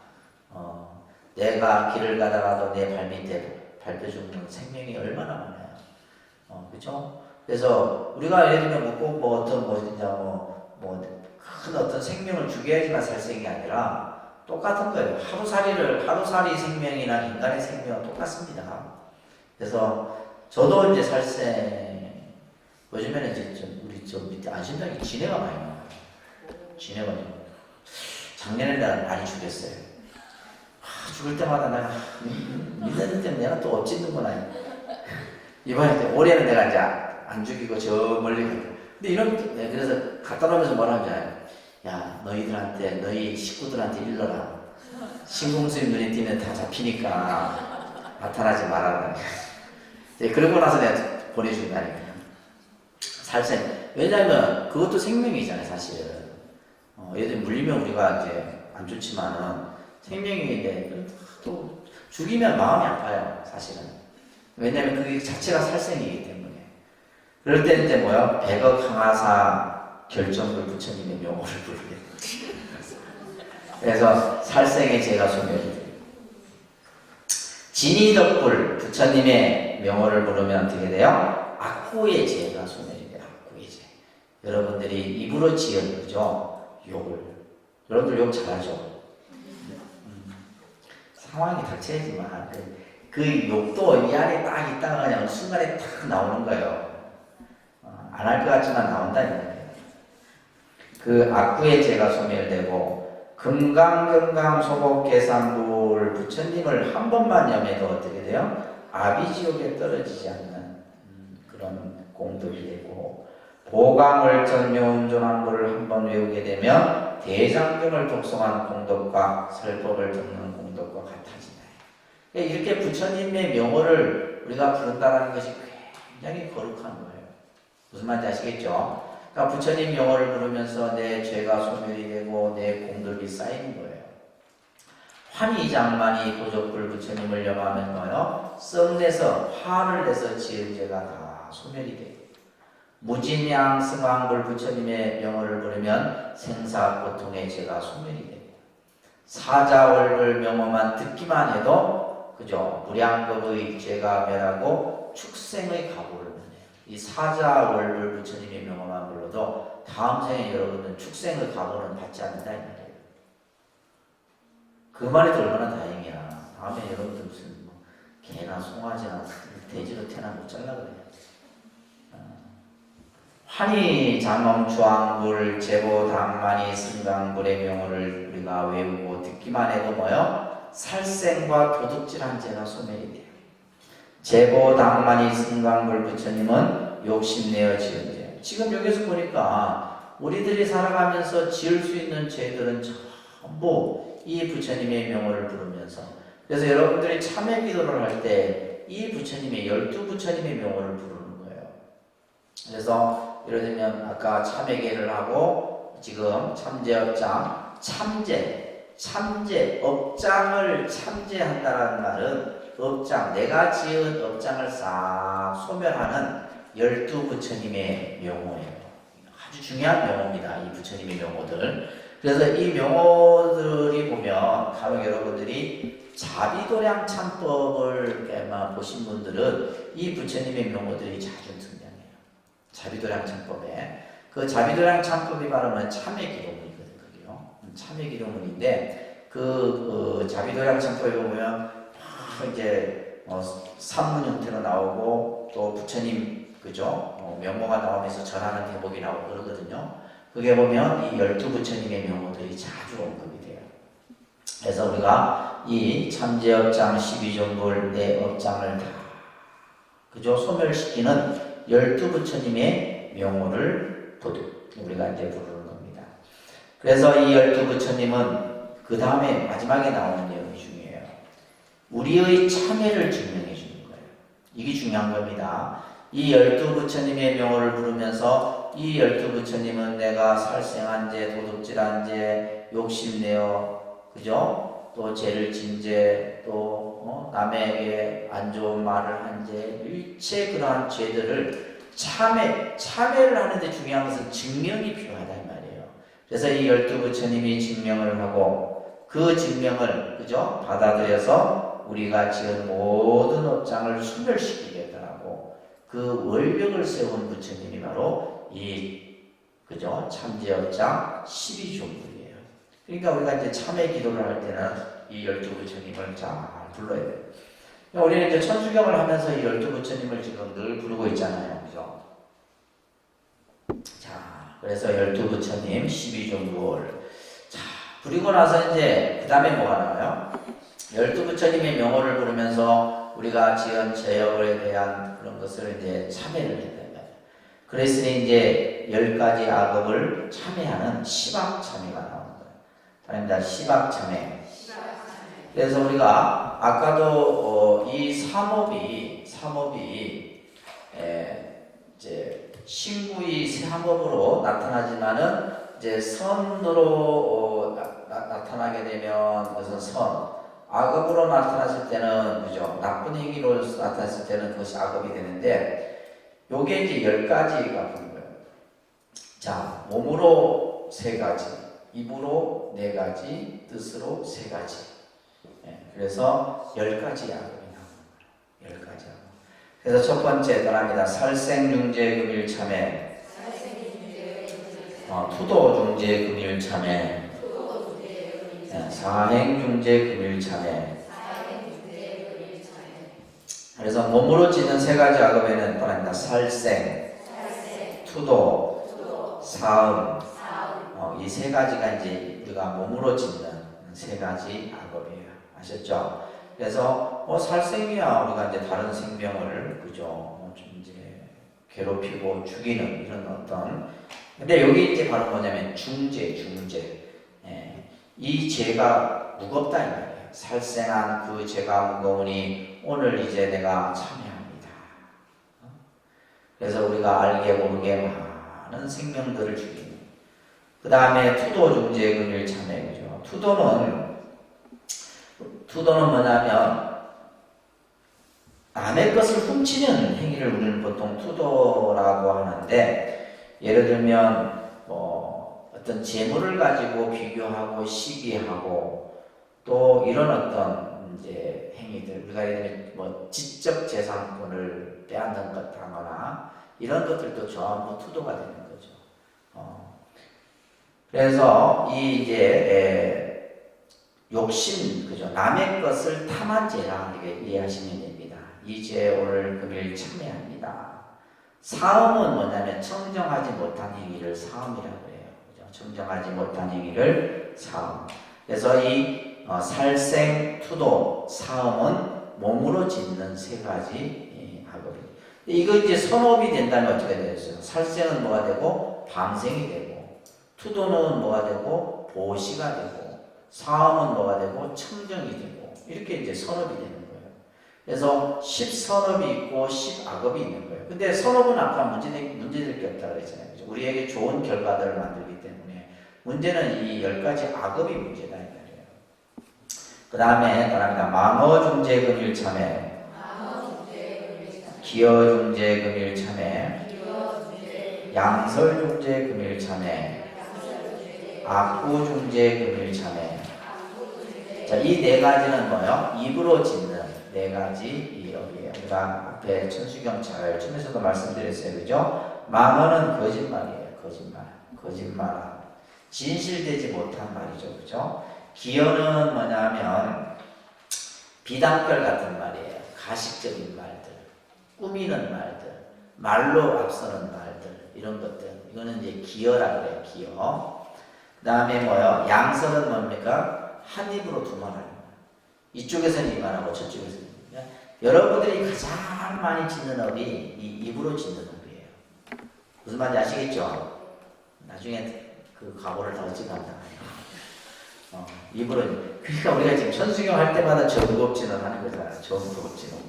내가 길을 가다가도 내 발밑에 밟혀 죽는 생명이 얼마나 많아요. 그죠? 그래서 우리가 예를 들면 꼭 큰 어떤 생명을 죽여야지만 살생이 아니라 똑같은 거예요. 하루살이 생명이나 인간의 생명은 똑같습니다. 그래서 저도 이제 살생, 요즘에는 이제 우리 저 밑에 안심장에 진해가 많이 나와요. 진해가 작년에 내가 많이 죽였어요. 죽을 때마다 내가 믿었는데 내가 또 어찌는구나. 이번에 올해는 내가 이제 안 죽이고 저 멀리 가요. 근데 그래서 갖다 놓으면서 뭐라 하잖아요. 야, 너희 식구들한테 일러라. 신공수님 눈에 띄면 다 잡히니까 나타나지 말아라. 그러고 나서 내가 보내준다니까요. 살생. 왜냐면 그것도 생명이잖아요, 사실은. 예를 들어 물리면 우리가 이제 안 좋지만은 생명인데 또 죽이면 마음이 아파요, 사실은. 왜냐면 그게 자체가 살생이기 때문에. 그럴 때 이제 뭐요? 백억 항아사 결정을 부처님의 명호를 부르게 됩니다. 그래서 살생의 제가 소멸이 돼요. 진이덕불 부처님의 명호를 부르면 어떻게 돼요? 악구의 제가 소멸이 돼요. 악구의 제. 여러분들이 입으로 지은 그죠? 욕을. 여러분들 욕 잘하죠? 상황이 닥쳐야지만 그 욕도 이 안에 딱 있다가 그냥 순간에 딱 나오는 거예요. 안 할 것 같지만 나온다는 거예요. 그 악구의 제가 소멸되고 금강경강 소복계산불 부처님을 한 번만 염해도 어떻게 돼요? 아비지옥에 떨어지지 않는 그런 공덕이 되고 보강월전묘운존한불을 한 번 외우게 되면 대장경을 독송한 공덕과 설법을 듣는 공덕과 같아진다. 이렇게 부처님의 명호를 우리가 부른다는 것이 굉장히 거룩한 거예요. 무슨 말인지 아시겠죠? 그러니까 부처님 명호를 부르면서 내 죄가 소멸이 되고 내 공덕이 쌓이는 거예요. 환희장만이 도적불 부처님을 염하면 뭐요? 썩내서 화를 내서 지은 죄가 다 소멸이 돼요. 무진양 승왕불 부처님의 명호를 부르면 생사고통의 죄가 소멸이 돼요. 사자월불 명호만 듣기만 해도 그죠? 무량겁의 죄가 멸하고 축생의 가보를 면해요. 이 사자월불 부처님의 명호만 불러도 다음 생에 여러분은 축생의 가보는 받지 않는다 이 말이에요. 그 말이 얼마나 다행이야. 다음에 여러분들 무슨 뭐 개나 송아지나 돼지로 태나 못 잘라 그래요. 환희 장엄주왕불 제보당만이 승강불의 명호를 우리가 외우고 듣기만 해도 뭐요? 살생과 도둑질한 죄가 소멸이 돼요. 제보당만이 승강불 부처님은 욕심내어 지은 죄. 지금 여기서 보니까 우리들이 살아가면서 지을 수 있는 죄들은 전부 이 부처님의 명호를 부르면서, 그래서 여러분들이 참회 기도를 할 때 이 부처님의 12부처님의 명호를 부르는 거예요. 그래서 예를 들면 아까 참회계를 하고 지금 참제업장, 참제, 업장을 참제한다는 말은 업장, 내가 지은 업장을 싹 소멸하는 12부처님의 명호예요. 아주 중요한 명호입니다. 이 부처님의 명호들. 그래서 이 명호들이 보면 바로 여러분들이 자비도량 참법을 아마 보신 분들은 이 부처님의 명호들이 자주 등장해요. 자비도량 참법에. 그 자비도량 참법이 바로 참회기도문이거든요. 참회기도문인데 그 자비도량 참법에 보면 이제 산문 형태로 나오고 또 부처님 그죠? 명호가 나오면서 전하는 대목이 나오고 그러거든요. 그게 보면 이 12부처님의 명호들이 자주 언급이 돼요. 그래서 우리가 이 참제업장 12종불 내 업장을 다 그죠? 소멸시키는 12부처님의 명호를 우리가 이제 부르는 겁니다. 그래서 이 12부처님은 그 다음에 마지막에 나오는 내용이 중요해요. 우리의 참회를 증명해 주는 거예요. 이게 중요한 겁니다. 이 12부처님의 명호를 부르면서 이 12부처님은 내가 살생한 죄, 도둑질한 죄, 욕심내어 그죠? 또 죄를 진 죄, 또 남에게 안 좋은 말을 한 죄, 일체 그러한 죄들을 참회를 하는데 중요한 것은 증명이 필요하다 이 말이에요. 그래서 이 12부처님이 증명을 하고 그 증명을 그죠? 받아들여서 우리가 지은 모든 업장을 소멸시키겠다라고 그 월벽을 세운 부처님이 바로 이 그죠? 참제업장 12종불이에요. 그러니까 우리가 이제 참회 기도를 할 때는 이 12부처님을 잘 불러야 돼요. 우리는 이제 천수경을 하면서 이 12부처님을 지금 늘 부르고 있잖아요. 그죠? 자, 그래서 12부처님 12종불. 자, 부리고 나서 이제 그 다음에 뭐가 나와요? 12부처님의 명호를 부르면서 우리가 지은 죄업에 대한 그런 것을 이제 참회를 했다. 그랬으니 이제 10가지 악업을 참회하는 시박참회가 나옵니다. 아닙니다. 시박참회. 그래서 우리가 아까도 이 삼업이 이제 신구의 삼업으로 나타나지만은 이제 선으로 나타나게 되면 그것은 선, 악업으로 나타났을 때는 그죠? 나쁜 행위로 나타났을 때는 그것이 악업이 되는데 요게 이제 10가지가 보는 거예요. 자, 몸으로 3가지, 입으로 4가지, 뜻으로 3가지. 그래서 10가지 악업이 나옵니다. 10가지 악업. 그래서 첫 번째 떠납니다. 살생중재금일참회, 투도중재금일참회, 사행중재금일참회. 그래서 몸으로 짓는 3가지 악업에는 떠납니다. 살생, 투도, 사음. 이 3가지가 이제 우리가 몸으로 짓는 3가지 악업이에요. 아셨죠? 그래서 살생이야 우리가 이제 다른 생명을 그죠? 좀 이제 괴롭히고 죽이는 이런 어떤. 근데 여기 이제 바로 뭐냐면 중죄. 이 죄가 무겁다 이 말이에요. 살생한 그 죄가 무거우니 오늘 이제 내가 참여합니다. 그래서 우리가 알게 모르게 많은 생명들을 죽이는. 그 다음에 투도중재금일 참회죠. 투도는 뭐냐면 남의 것을 훔치는 행위를 우리는 보통 투도라고 하는데, 예를 들면 어떤 재물을 가지고 비교하고 시기하고 또 이런 어떤 이제 행위들, 우리가 예를 들면 뭐 지적 재산권을 빼앗는 것 하거나 이런 것들도 전부 투도가 되는 거죠. 그래서 이 이제 욕심, 그죠? 남의 것을 탐한 죄라 이렇게 이해하시면 됩니다. 이 죄 오늘 금일 참회합니다. 사음은 뭐냐면 청정하지 못한 행위를 사음이라고 해요. 그죠? 청정하지 못한 행위를 사음. 그래서 이 살생, 투도, 사음은 몸으로 짓는 3가지 악업입니다. 이거 이제 선업이 된다면 어떻게 되겠어요? 살생은 뭐가 되고 방생이 되고, 투도는 뭐가 되고 보시가 되고, 사음은 뭐가 되고 청정이 되고, 이렇게 이제 선업이 되는 거예요. 그래서 10선업이 있고 10악업이 있는 거예요. 근데 선업은 아까 문제될 게 없다고 그랬잖아요. 우리에게 좋은 결과들을 만들기 때문에 문제는 이 10가지 악업이 문제다 이 말이에요. 그 다음에 떠납니다. 망어중재금일참회, 기여중재금일참회, 양설중재금일참회, 악구중재금일참회. 자, 이 4가지는 뭐예요? 입으로 짓는 4가지 이 업이에요. 우리가 앞에 천수경 잘 처음에서도 말씀드렸어요. 그죠? 망언은 거짓말이에요. 거짓말. 진실되지 못한 말이죠. 그죠? 기여는 뭐냐면 비단결 같은 말이에요. 가식적인 말들, 꾸미는 말들, 말로 앞서는 말들, 이런 것들. 이거는 이제 기여라고 해요. 기여. 그 다음에 뭐요? 양설은 뭡니까? 한 입으로 두 말하는 거예요. 이쪽에서는 이 말하고 저쪽에서는. 여러분들이 가장 많이 짓는 업이 이 입으로 짓는 업이에요. 무슨 말인지 아시겠죠? 나중에 그 각오를 더 찍어간다. 입으로. 그러니까 우리가 지금 천수경 할 때마다 전급진을 하는 거잖아요. 전급진을.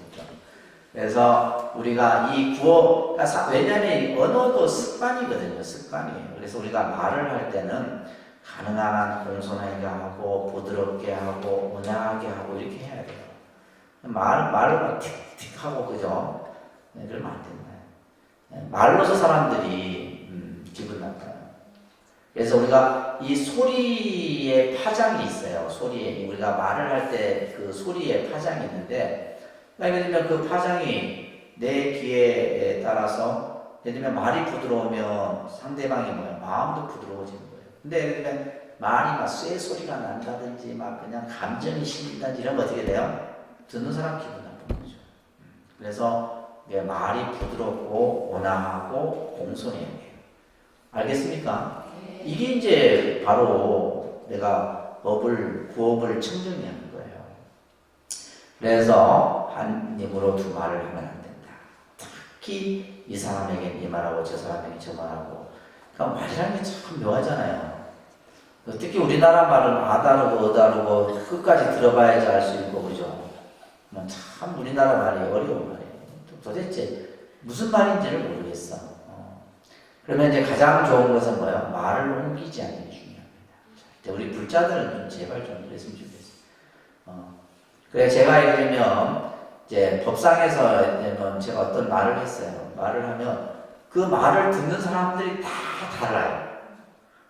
그래서 우리가 이 구호, 왜냐하면 언어도 습관이거든요. 습관이에요. 그래서 우리가 말을 할 때는 가능한 공손하게 하고 부드럽게 하고 온화하게 하고 이렇게 해야 돼요. 말을 틱틱 하고 그죠? 이러면 안 된다. 말로서 사람들이 기분 나빠요. 그래서 우리가 이 소리의 파장이 있어요. 소리에 우리가 말을 할 때 그 소리의 파장이 있는데, 예를 들면 그 파장이 내 귀에 따라서, 예를 들면 말이 부드러우면 상대방이 뭐야? 마음도 부드러워지는 거예요. 근데 예를 들면 말이 막 쇠소리가 난다든지 막 그냥 감정이 실린다든지 이런 거 어떻게 돼요? 듣는 사람 기분 나쁜 거죠. 그래서 말이 부드럽고 온화하고 공손해야 돼요. 알겠습니까? 이게 이제 바로 내가 구업을 청정하는 거예요. 그래서 한 입으로 두 말을 하면 안 된다. 특히 이 사람에게 이 말하고 저 사람에게 저 말하고. 그러니까 말이라는 게 참 묘하잖아요. 특히 우리나라 말은 아다르고 어다르고 끝까지 들어봐야지 알 수 있고 그죠. 참 우리나라 말이 어려운 말이에요. 도대체 무슨 말인지를 모르겠어. 그러면 이제 가장 좋은 것은 뭐예요? 말을 옮기지 않는 게 중요합니다. 우리 불자들은 좀 제발 좀 그랬으면 좋겠어요. 그래 제가 예를 들면 이제 법상에서 제가 어떤 말을 했어요. 말을 하면 그 말을 듣는 사람들이 다 달라요.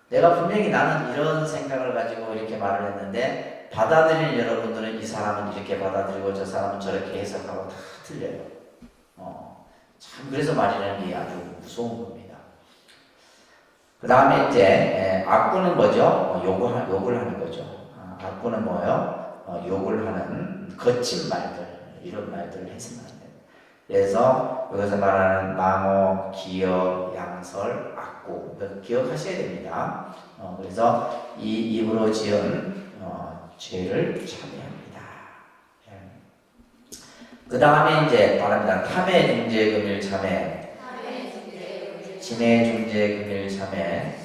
내가 분명히 나는 이런 생각을 가지고 이렇게 말을 했는데 받아들이는 여러분들은 이 사람은 이렇게 받아들이고 저 사람은 저렇게 해석하고 다 틀려요. 참 그래서 말이라는 게 아주 무서운 겁니다. 그 다음에 이제 악구는 뭐죠? 욕을 하는 거죠. 악구는 뭐예요? 욕을 하는 거친 말들, 이런 말들을 해서는 안 돼요. 그래서 여기서 말하는 망어, 기역, 양설, 악구 기억하셔야 됩니다. 그래서 이 입으로 지은 죄를 참여합니다. 그 다음에 이제 말합니다. 탐해 중재 금일 참회, 진해 중재 금일 참회,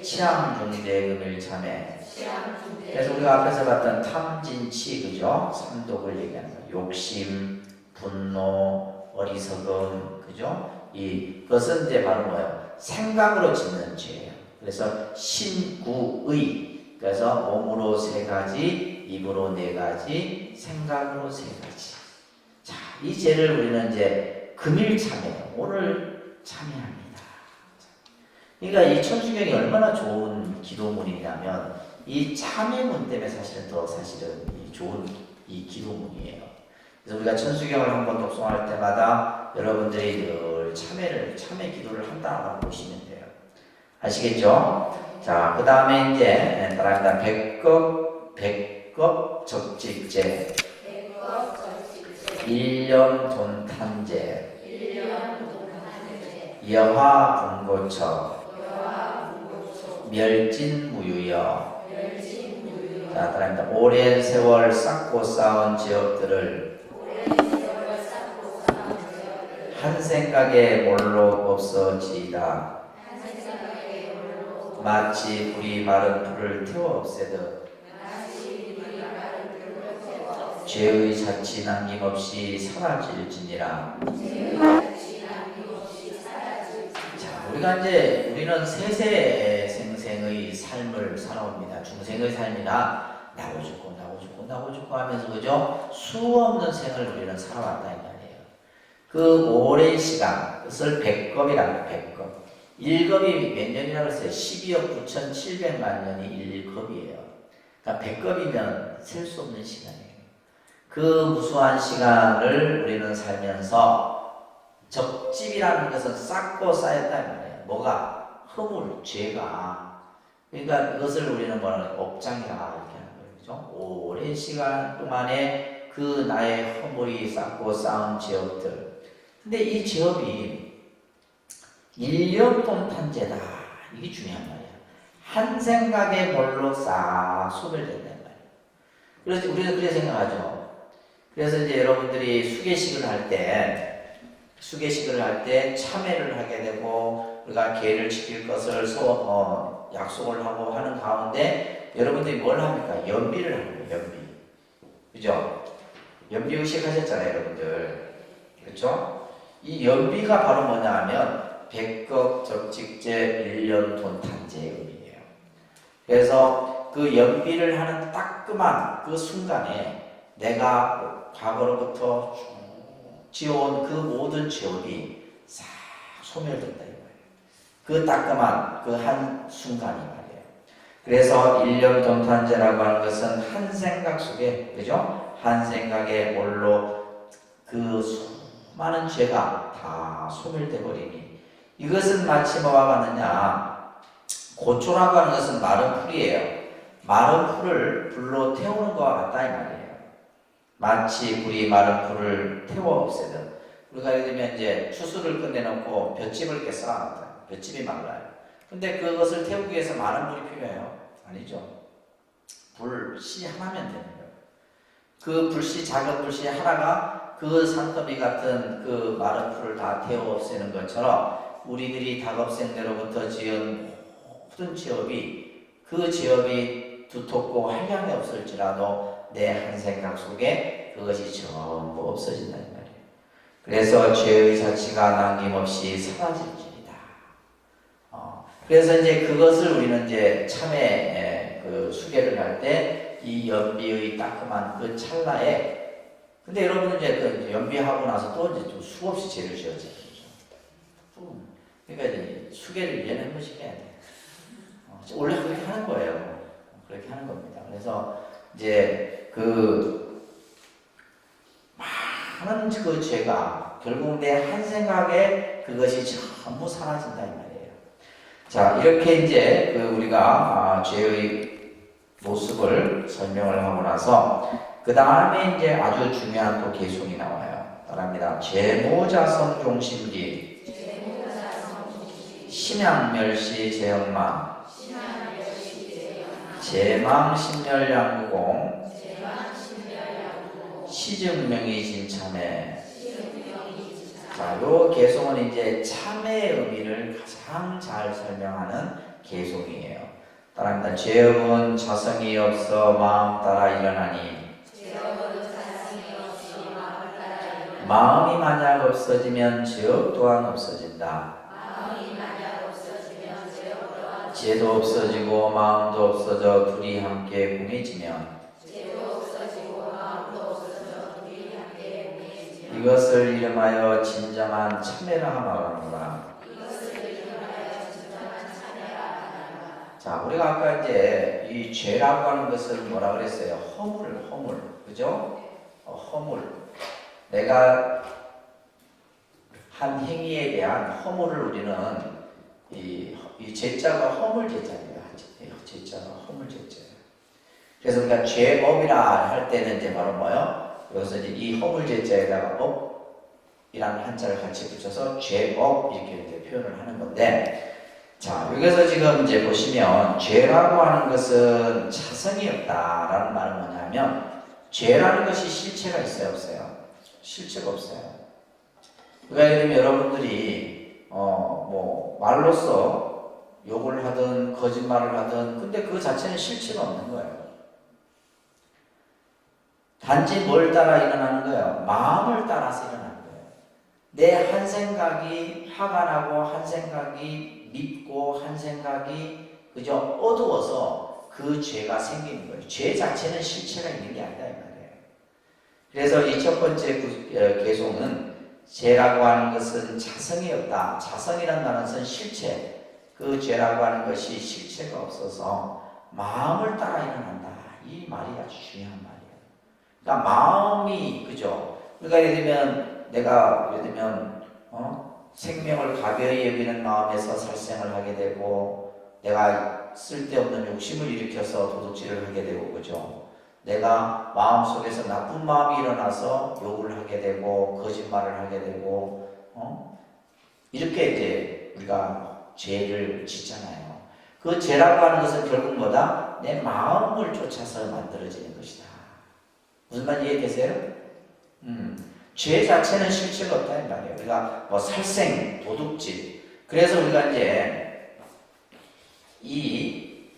치암 중재 금일 참회. 그래서 우리가 앞에서 봤던 탐진치, 그죠? 삼독을 얘기하는 거예요. 욕심, 분노, 어리석음, 그죠? 이것은 이제 바로 뭐예요? 생각으로 짓는 죄예요. 그래서 신구의, 그래서 몸으로 3가지, 입으로 4가지, 생각으로 3가지. 자, 이 죄를 우리는 이제 금일 참여해요. 오늘 참여합니다. 그러니까 이 천수경이 얼마나 좋은 기도문이냐면 이 참회문 때문에 사실은 이 좋은 이 기도문이에요. 그래서 우리가 천수경을 한번 독송할 때마다 여러분들이 늘 참회 기도를 한다고 보시면 돼요. 아시겠죠? 자, 그 다음에 이제 따라합니다. 백겁 적직제, 일념돈탄제, 여화분고처, 멸진무유여. 자, 따라합니다. 오랜 세월 쌓고 쌓은 지역들을 한 생각에 몰로 없어지이다. 마치 불이 마른 풀을 태워 없애듯 죄의 자치 남김없이 사라질지니라. 자, 우리는 세세 생생의 삶을 살아옵니다. 중생의 삶이나 나고 죽고 하면서, 그죠? 수없는 생을 우리는 살아왔다 이 말이에요. 그 오랜 시간, 그것을 백겁이라고 해요. 백겁. 1겁이 몇 년이라고 했어요? 12억 9,700만 년이 1겁이에요. 그러니까 100겁이면 셀 수 없는 시간이에요. 그 무수한 시간을 우리는 살면서 적집이라는 것은 쌓고 쌓였다 이 말이에요. 뭐가? 허물, 죄가. 그러니까 이것을 우리는 뭐라고 해요? 업장이라 이렇게 하는 거예요. 그죠? 오랜 시간 동안에 그 나의 허물이 쌓고 쌓은 죄업들. 근데 이 죄업이 일념돈탄제다. 이게 중요한 말이야. 한 생각에 몰로 싹 소멸된단 말이야. 그래서 우리는 그렇게 생각하죠. 그래서 이제 여러분들이 수계식을 할 때 참회를 하게 되고 우리가 계를 지킬 것을 약속을 하고 하는 가운데 여러분들이 뭘 합니까? 연비를 하는 거예요. 연비. 그죠? 연비 의식 하셨잖아요, 여러분들. 그렇죠? 이 연비가 바로 뭐냐 하면 백겁 적직제 일념돈탄제의 의미예요. 그래서 그 연비를 하는 따끔한 그 순간에 내가 과거로부터 지어온 그 모든 죄업이 싹 소멸된다 이 말이에요. 그 따끔한 그 한 순간이 말이에요. 그래서 일념돈탄제라고 하는 것은 한 생각 속에, 그죠? 한 생각에 몰로 그 수많은 죄가 다 소멸돼 버리니, 이것은 마치 뭐와 같느냐? 고초라고 하는 것은 마른 풀이에요. 마른 풀을 불로 태우는 것과 같다 이 말이에요. 마치 불이 마른 풀을 태워 없애듯. 우리가 예를 들면 이제 추수를 끝내놓고 볏짚을 이렇게 쌓아놨다. 볏짚이 말라요. 근데 그것을 태우기 위해서 많은 불이 필요해요? 아니죠. 불씨 하나면 되는 거예요. 그 불씨, 작은 불씨 하나가 그 산더미 같은 그 마른 풀을 다 태워 없애는 것처럼 우리들이 닭업생대로부터 지은 모든 죄업이, 그 죄업이 두텁고 한량이 없을지라도 내 한 생각 속에 그것이 전부 없어진다는 말이에요. 그래서 죄의 자치가 남김없이 사라질지니다. 그래서 이제 그것을 우리는 이제 참에 그 수계를 할 때 이 연비의 따끔한 그 찰나에, 근데 여러분 이제 그 연비하고 나서 또 이제 좀 수없이 죄를 지었잖아요. 그러니까 이제 수계를 1년에 한 번씩 해야 돼. 원래 그렇게 하는 거예요. 그렇게 하는 겁니다. 그래서 이제 그 많은 그 죄가 결국 내 한 생각에 그것이 전부 사라진다 이 말이에요. 자, 이렇게 이제 그 우리가 죄의 모습을 설명을 하고 나서 그 다음에 이제 아주 중요한 또 개송이 나와요. 따라합니다. 재무자성 종심기, 심양멸시 제형망, 제망신멸양구공, 시증명의 진참회. 자, 요 개송은 이제 참회의 의미를 가장 잘 설명하는 개송이에요. 따라합니다. 죄업은 자성이 없어 마음 따라 일어나니, 마음이 만약 없어지면 죄업 또한 없어진다. 죄도 없어지고 마음도 없어져 둘이 함께 공해지면, 이것을 이름하여 진정한 참회라 말합니다. 자, 우리가 아까 이제 이 죄라고 하는 것을 뭐라 그랬어요? 허물, 그죠? 허물. 내가 한 행위에 대한 허물을 우리는 이 죄자가 허물 죄자예요. 죄자가 허물 죄자예요. 그래서 우리가 죄업이라 할 때는 이제 바로 뭐요? 여기서 이제 이 허물 죄자에다가 업이라는 한자를 같이 붙여서 죄업 이렇게 이제 표현을 하는 건데, 자, 여기서 지금 이제 보시면 죄라고 하는 것은 차성이 없다라는 말은 뭐냐면, 죄라는 것이 실체가 있어요, 없어요? 실체가 없어요. 그러니까 예를 들면 여러분들이 뭐 말로써 욕을 하든 거짓말을 하든, 근데 그 자체는 실체가 없는 거예요. 단지 뭘 따라 일어나는 거예요? 마음을 따라서 일어나는 거예요. 내 한 생각이 화가 나고 한 생각이 밉고 한 생각이 그저 어두워서 그 죄가 생기는 거예요. 죄 자체는 실체가 있는 게 아니다 이 말이에요. 그래서 이 첫 번째 개송은 죄라고 하는 것은 자성이 없다. 자성이란 말은 실체. 그 죄라고 하는 것이 실체가 없어서 마음을 따라 일어난다. 이 말이 아주 중요한 말이에요. 그러니까 마음이 그죠. 그러니까 예를 들면 생명을 가벼이 여기는 마음에서 살생을 하게 되고, 내가 쓸데없는 욕심을 일으켜서 도둑질을 하게 되고, 그죠? 내가 마음속에서 나쁜 마음이 일어나서 욕을 하게 되고, 거짓말을 하게 되고, 이렇게 이제 우리가 죄를 짓잖아요. 그 죄라고 하는 것은 결국 뭐다? 내 마음을 쫓아서 만들어지는 것이다. 무슨 말 이해되세요? 죄 자체는 실체가 없다 이 말이에요. 우리가 뭐 살생, 도둑질. 그래서 우리가 이제 이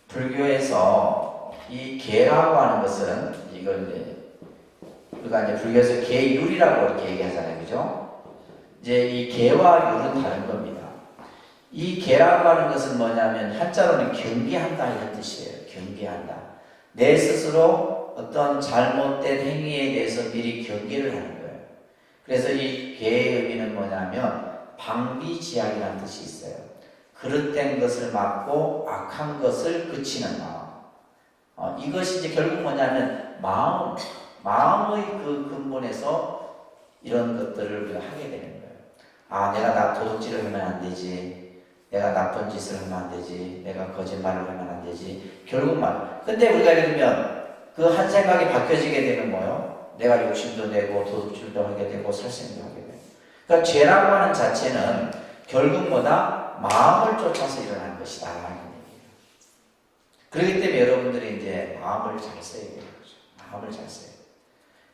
불교에서 이 계라고 하는 것은 이걸 이제 우리가 이제 불교에서 계율이라고 이렇게 얘기하잖아요, 그죠? 이제 이 계와 율은 다른 겁니다. 이 계라고 하는 것은 뭐냐면 한자로는 경계한다 이런 뜻이에요. 경계한다. 내 스스로 어떤 잘못된 행위에 대해서 미리 경계를 하는 거예요. 그래서 이 계의 의미는 뭐냐면 방비지약이라는 뜻이 있어요. 그릇된 것을 막고 악한 것을 그치는 마음. 이것이 이제 결국 뭐냐면 마음의 그 근본에서 이런 것들을 우리가 하게 되는 거예요. 아, 내가 도둑질을 하면 안 되지. 내가 나쁜 짓을 하면 안 되지. 내가 거짓말을 하면 안 되지. 결국 근데 우리가 예를 들면 그 한 생각이 바뀌어지게 되면 뭐요? 내가 욕심도 내고 도둑질도 하게 되고 살생도 하게 돼요. 그러니까 죄라고 하는 자체는 결국 뭐다? 마음을 쫓아서 일어나는 것이다. 그렇기 때문에 여러분들이 이제 마음을 잘 써야 되는 거죠. 마음을 잘 써야 돼요.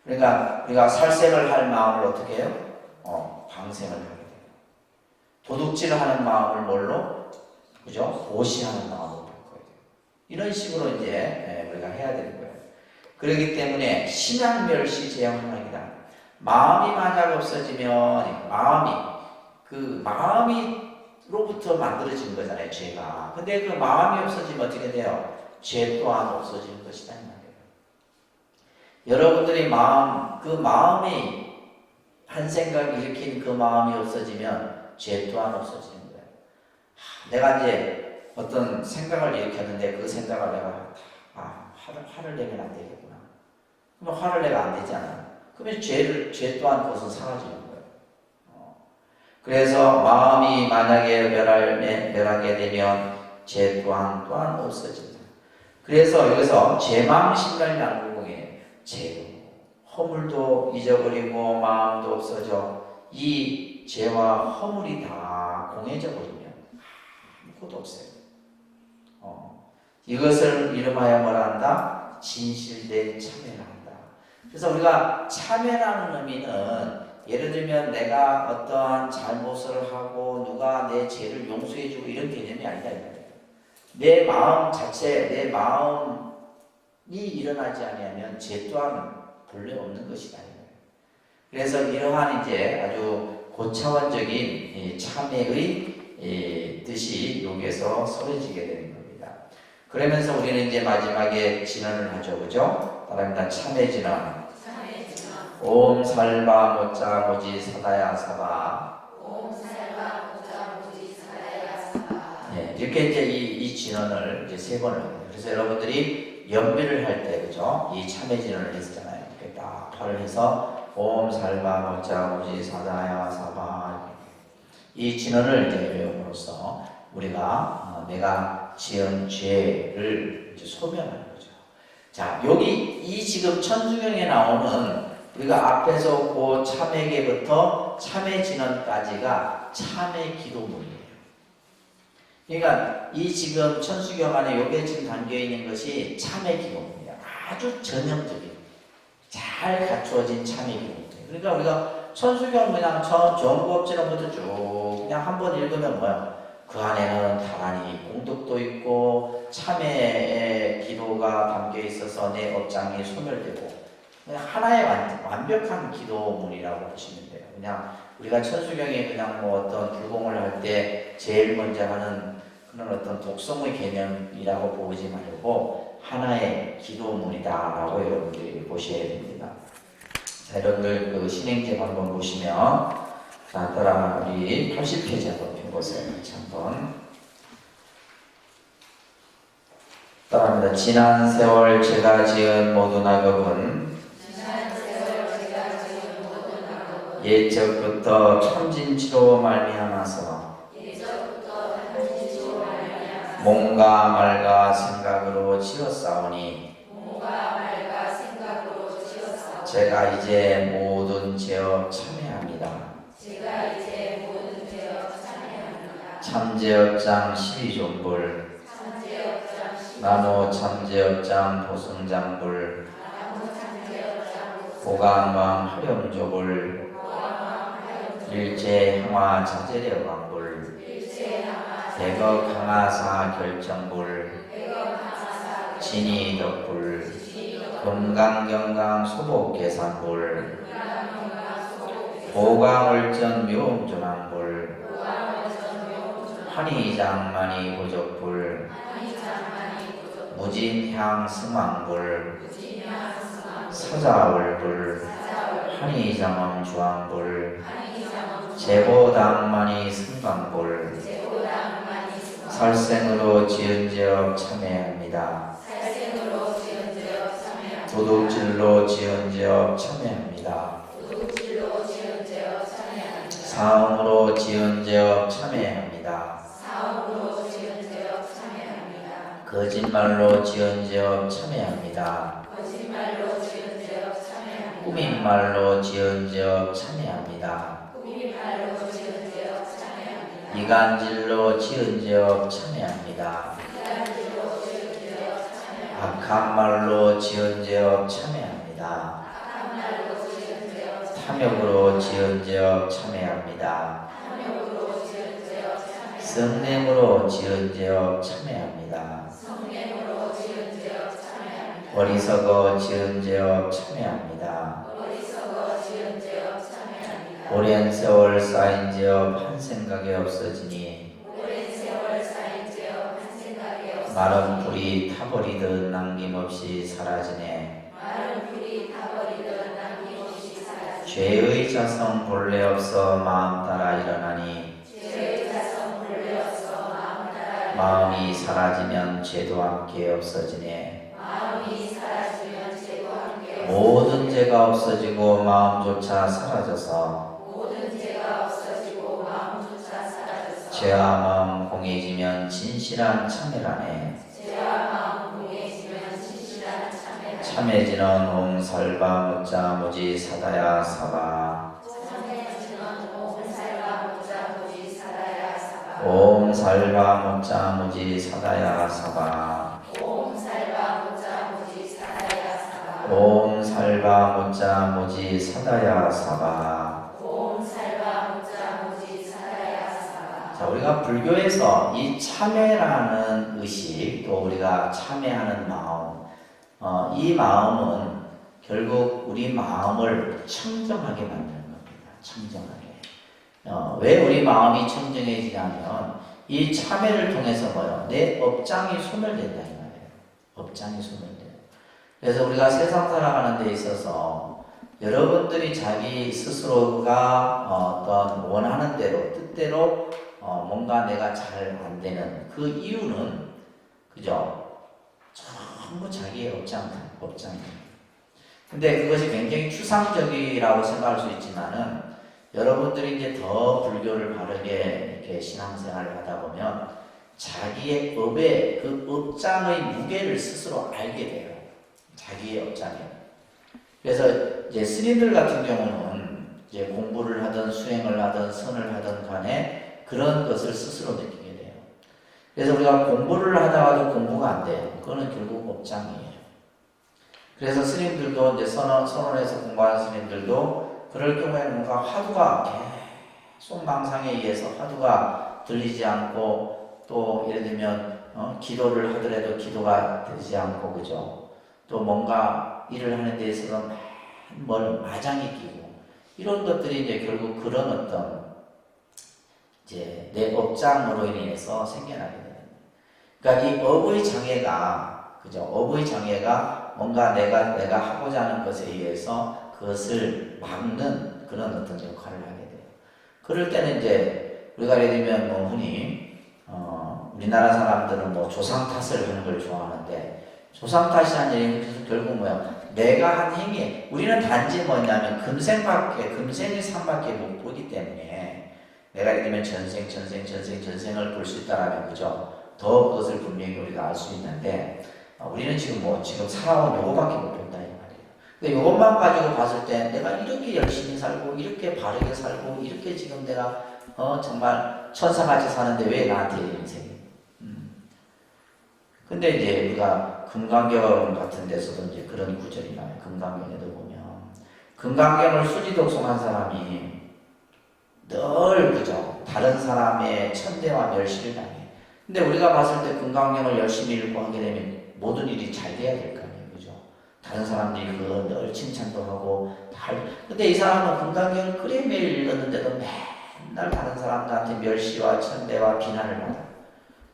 그러니까 우리가 살생을 할 마음을 어떻게 해요? 방생을 하게 돼요. 도둑질을 하는 마음을 뭘로? 그죠? 보시하는 마음으로 바꿔야 돼요. 이런 식으로 이제 우리가 해야 되는 거예요. 그렇기 때문에 신앙멸시 제형하나이다. 마음이 만약 없어지면 마음이로부터 만들어진 거잖아요, 죄가. 근데 그 마음이 없어지면 어떻게 돼요? 죄 또한 없어지는 것이다 이 말이에요. 여러분들이 그 마음이 한 생각을 일으킨 그 마음이 없어지면 죄 또한 없어지는 거예요. 내가 이제 어떤 생각을 일으켰는데 그 생각을 내가 화를 내면 안 되겠구나. 그러면 화를 내가 안 되잖아. 그러면 죄 또한 그것은 사라지는 거예요. 그래서 마음이 만약에 멸하게 되면 죄 또한 없어진다. 그래서 여기서 죄망신갈 양구공에 죄도 허물도 잊어버리고 마음도 없어져. 이 죄와 허물이 다 공해져 버리면 아무것도 없어요. 이것을 이름하여 뭐라 한다? 진실된 참회라 한다. 그래서 우리가 참회라는 의미는 예를 들면 내가 어떠한 잘못을 하고 누가 내 죄를 용서해주고 이런 개념이 아니다. 내 마음 자체, 내 마음이 일어나지 않으면 죄 또한 본래 없는 것이다. 그래서 이러한 이제 아주 고차원적인 참회의 뜻이 여기에서 서려지게 되는 겁니다. 그러면서 우리는 이제 마지막에 진언을 하죠, 그죠? 따라합니다. 참회 진언. 옴 살바 모짜 모지 사다야 사바. 옴 살바 모짜 모지 사다야 사바. 네, 이렇게 이제 이 진언을 이제 3번을 합니다. 그래서 여러분들이 연비를 할 때, 그죠? 이 참회 진언을 했잖아요. 이렇게 딱 팔을 해서 옴 살바 모짜 모지 사다야 사바. 이 진언을 이제 외움으로써 우리가 내가 지은 죄를 이제 소멸하는 거죠. 자, 여기 이 지금 천수경에 나오는 우리가 앞에서 그 참회계부터 참회 진언까지가 참회 기도문이에요. 그러니까 이 지금 천수경 안에 여기에 지금 담겨 있는 것이 참회 기도문이에요. 아주 전형적인 잘 갖추어진 참회 기도문이에요. 그러니까 우리가 천수경 그냥 전부업지론부터 쭉 그냥 한번 읽으면 뭐야? 그 안에는 다란히 공덕도 있고 참회의 기도가 담겨 있어서 내 업장이 소멸되고 그냥 하나의 완벽한 기도문이라고 보시면 돼요. 그냥 우리가 천수경에 그냥 뭐 어떤 불공을 할 때 제일 먼저 하는 그런 어떤 독성의 개념이라고 보지 말고 하나의 기도문이다라고 여러분들이 보셔야 됩니다. 자, 여러분들 그 신행집 한번 보시면 자, 따라 우리 80페이지 한번 펴보세요. 한번 따라합니다. 지난 세월 제가 지은 모든 악업은 옛적부터 천진치로 말미암아서 몸과 말과 생각으로 지었사오니 제가 이제 모든 죄업 참회합니다. 참죄업장 12존불 나무 참죄업장 보승장불 보강왕 하렴조불 일제 항화 자제려 왕불 대거 강화사 결정불 진이 덕불 금강경강 소복계산불 보강월전 묘음조랑불 한의장만이 고적불 무진향 승왕불 사자월불 한의장엄 주왕불 제보당만이 승강불 살생으로 지은 죄업 참회합니다. 도둑질로 지은 죄업 참회합니다. 사음으로 지은 죄업 참회합니다. 거짓말로 지은 죄업 참회합니다. 꾸민말로 지은 죄업 참회합니다. 이간질로 지은 죄업 참회합니다. 악한 말로 지은 죄업 참회합니다. 탐욕으로 지은 죄업 참회합니다. 성냄으로 지은 죄업 참회합니다. 어리석어 지은 죄업 참회합니다. 오랜 세월 쌓인지업 한 생각에 없어지니 마른 불이 타버리듯 남김없이 사라지네. 죄의 자성 본래 없어 마음 따라 일어나니 마음이 사라지면 죄도 함께 없어지네. 모든 죄가 없어지고 마음조차 사라져서 죄와 마음 공해지면 진실한 참회라네. 참회지는 옴살바 묻자 무지 사다야 사바. 옴살바 묻자 무지 사다야 사바. 옴살바 묻자 무지 사다야 사바. 자, 우리가 불교에서 이 참회라는 의식, 또 우리가 참회하는 마음, 이 마음은 결국 우리 마음을 청정하게 만드는 겁니다. 청정하게. 왜 우리 마음이 청정해지냐면 이 참회를 통해서 뭐요? 내 업장이 소멸된다 이 말이에요. 업장이 소멸돼요. 그래서 우리가 세상 살아가는 데 있어서 여러분들이 자기 스스로가 어떤 원하는 대로 뜻대로 뭔가 내가 잘 안 되는 그 이유는 그죠? 전부 자기의 업장이에요. 근데 그것이 굉장히 추상적이라고 생각할 수 있지만은 여러분들이 이제 더 불교를 바르게 이렇게 신앙생활을 하다 보면 자기의 업의 그 업장의 무게를 스스로 알게 돼요. 자기의 업장이에요. 그래서 이제 스님들 같은 경우는 이제 공부를 하든 수행을 하든 선을 하든 간에 그런 것을 스스로 느끼게 돼요. 그래서 우리가 공부를 하다가도 공부가 안 돼요. 그거는 결국 업장이에요. 그래서 스님들도 이제 선원에서 공부하는 스님들도 그럴 경우에는 뭔가 화두가 계속 망상에 의해서 화두가 들리지 않고 또 예를 들면 기도를 하더라도 기도가 되지 않고 그죠? 또 뭔가 일을 하는 데 있어서는 뭘 마장이 끼고 이런 것들이 이제 결국 그런 어떤 이제 내 업장으로 인해서 생겨나게 됩니다. 그러니까 이 업의 장애가 그죠? 업의 장애가 뭔가 내가 하고자 하는 것에 의해서 그것을 막는 그런 어떤 역할을 하게 돼요. 그럴 때는 이제 우리가 예를 들면 뭐 흔히 우리나라 사람들은 뭐 조상 탓을 하는 걸 좋아하는데 조상 탓이라는 얘기는 결국 뭐야? 내가 한 행위 우리는 단지 뭐냐면 금생의 삶밖에 못 보기 때문에 내가 예를 들면 전생을 볼 수 있다라면 그죠? 더 그것을 분명히 우리가 알 수 있는데 우리는 지금 살아온 요거밖에 못 본다 이 말이에요. 근데 요것만 가지고 봤을 때 내가 이렇게 열심히 살고 이렇게 바르게 살고 이렇게 지금 내가 정말 천사같이 사는데 왜 나한테 이런 인생이? 근데 이제 우리가 금강경 같은 데서도 이제 그런 구절이 나와요. 금강경에도 보면 금강경을 수지독송한 사람이 늘 그죠? 다른 사람의 천대와 멸시를 당해. 근데 우리가 봤을 때 금강경을 열심히 읽고 하게 되면 모든 일이 잘 돼야 될 거 아니에요. 그죠? 다른 사람들이 그걸 늘 칭찬도 하고 근데 이 사람은 금강경을 그래 매일 읽었는데도 맨날 다른 사람들한테 멸시와 천대와 비난을 받아.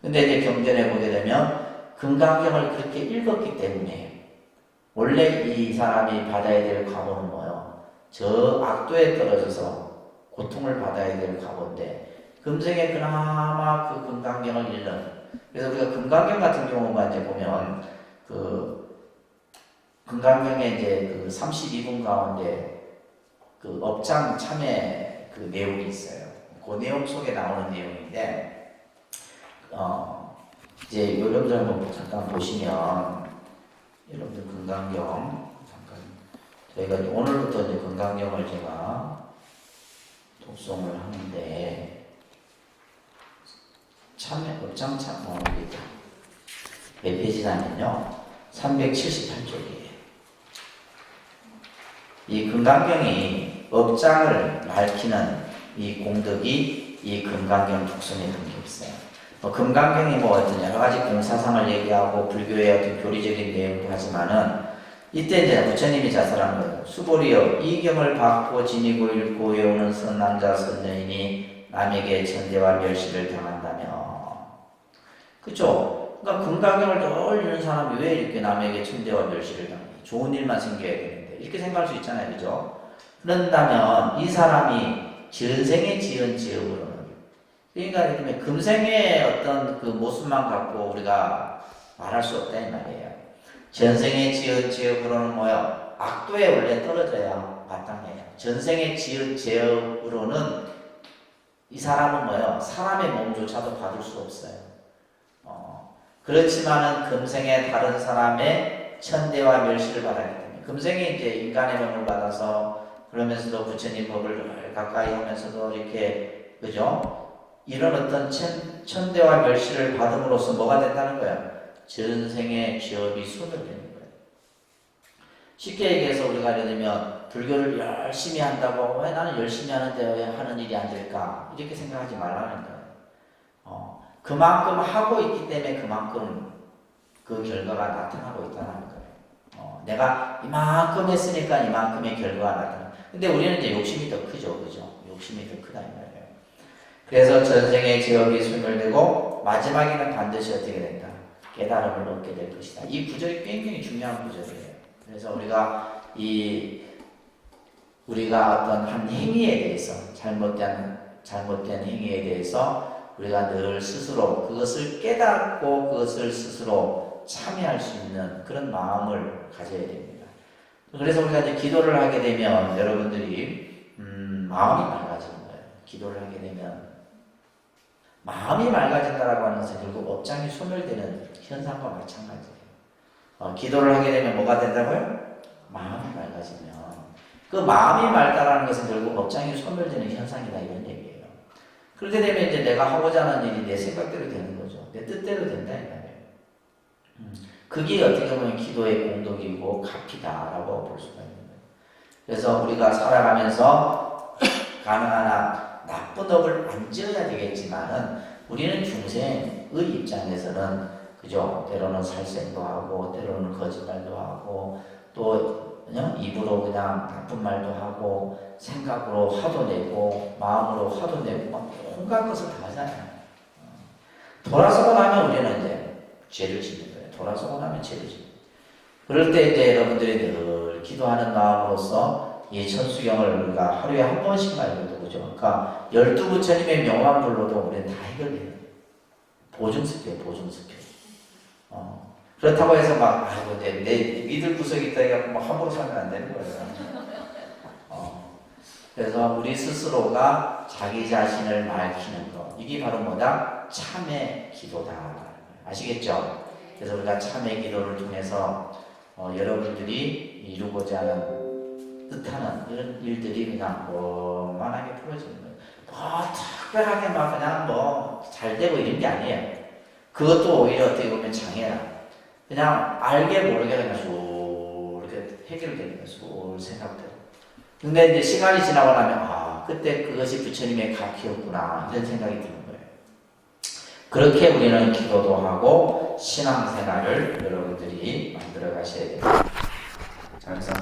근데 이제 경전에 보게 되면 금강경을 그렇게 읽었기 때문에 원래 이 사람이 받아야 될 과보는 뭐예요? 저 악도에 떨어져서 고통을 받아야 될 과보인데 금생에 그나마 그 금강경을 읽는 그래서 우리가 금강경 같은 경우가 이제 보면 그 금강경에 이제 그 32분 가운데 그 업장 참회 그 내용이 있어요. 그 내용 속에 나오는 내용인데 이제 여러분들 한번 잠깐 보시면 여러분들 금강경 잠깐 저희가 오늘부터 이제 금강경을 제가 독송을 하는데 업장 참회입니다. 몇 페이지냐면요 378쪽이에요. 이 금강경이 업장을 밝히는 이 공덕이 이 금강경 독송에 담겨 있어요. 금강경이 뭐 어떤 여러 가지 공사상을 얘기하고 불교의 어떤 교리적인 내용도 하지만은 이때 이제 부처님이 자설한 거예요. 수보리여 이경을 받고 지니고 읽고 외우는 선남자 선녀인이 남에게 천대와 멸시를 당한다며. 그쵸? 그러니까 금강경을 늘 읽는 사람이 왜 이렇게 남에게 천대와 멸시를 당해? 좋은 일만 생겨야 되는데 이렇게 생각할 수 있잖아요. 그죠? 그런다면 이 사람이 전생에 지은 죄업으로는, 그러니까 예를 들면 금생의 어떤 그 모습만 갖고 우리가 말할 수 없다 이 말이에요. 전생에 지은 죄업으로는 뭐요? 악도에 원래 떨어져야 마땅해요. 전생에 지은 죄업으로는 이 사람은 뭐요? 사람의 몸조차도 받을 수 없어요. 그렇지만은 금생에 다른 사람의 천대와 멸시를 받았기 때문에, 금생에 이제 인간의 몸을 받아서 그러면서도 부처님 법을 가까이 하면서도 이렇게, 그죠? 이런 어떤 천대와 멸시를 받음으로써 뭐가 된다는 거야? 전생의 죄업이 소멸되는 거예요. 쉽게 얘기해서 우리가 예를 들면 불교를 열심히 한다고 왜 나는 열심히 하는데 왜 하는 일이 안 될까? 이렇게 생각하지 말라는 거예요. 그만큼 하고 있기 때문에 그만큼 그 결과가 나타나고 있다는 거예요. 내가 이만큼 했으니까 이만큼의 결과가 나타나. 근데 우리는 이제 욕심이 더 크죠, 그죠? 욕심이 더 크다 이 말이에요. 그래서 전생의 죄업이 소멸되고 마지막에는 반드시 어떻게 된다? 깨달음을 얻게 될 것이다. 이 구절이 굉장히 중요한 구절이에요. 그래서 우리가 어떤 한 행위에 대해서 잘못된 행위에 대해서 우리가 늘 스스로 그것을 깨닫고 그것을 스스로 참여할 수 있는 그런 마음을 가져야 됩니다. 그래서 우리가 이제 기도를 하게 되면 여러분들이 마음이 맑아지는 거예요. 기도를 하게 되면 마음이 맑아진다라고 하는 것은 결국 업장이 소멸되는 현상과 마찬가지예요. 기도를 하게 되면 뭐가 된다고요? 마음이 맑아지면 그 마음이 맑다라는 것은 결국 업장이 소멸되는 현상이다 이런 얘기예요. 그렇게 되면 이제 내가 하고자 하는 일이 내 생각대로 되는 거죠. 내 뜻대로 된다 이 말이에요. 그게 어떻게 보면 기도의 공덕이고 값이다라고 볼 수가 있는 거예요. 그래서 우리가 살아가면서 가능한 한 나쁜 업을 안 지어야 되겠지만은 우리는 중생의 입장에서는 그죠? 때로는 살생도 하고 때로는 거짓말도 하고 또 그냥 입으로 그냥 나쁜 말도 하고 생각으로 화도 내고 마음으로 화도 내고 막 온갖 것을 다 하잖아요. 돌아서고 나면 우리는 이제 죄를 짓는 거예요. 돌아서고 나면 죄를 짓는 거예요. 그럴 때 이제 여러분들이 늘 기도하는 마음으로서 이 천수경을 우리가 하루에 한 번씩만 읽어도 그죠? 그러니까 12부처님의 명만 불러도 우리는 다 해결돼요. 보증스켜요, 보증스켜. 그렇다고 해서 막, 내 믿을 구석이 있다 해갖고 막 함부로 살면 안 되는 거예요. 그래서 우리 스스로가 자기 자신을 밝히는 것, 이게 바로 뭐다? 참의 기도다. 아시겠죠? 그래서 우리가 참의 기도를 통해서 여러분들이 이루고자 하는 뜻하는 이런 일들이 그냥 원만하게 풀어지는 거예요. 특별하게 막 그냥 잘 되고 이런 게 아니에요. 그것도 오히려 어떻게 보면 장애야. 그냥 알게 모르게 그냥 쑥 이렇게 해결되는 거예요. 쑥 생각대로. 근데 이제 시간이 지나고 나면 그때 그것이 부처님의 값이었구나 이런 생각이 드는 거예요. 그렇게 우리는 기도도 하고 신앙생활을 여러분들이 만들어 가셔야 돼요. 자, 그래서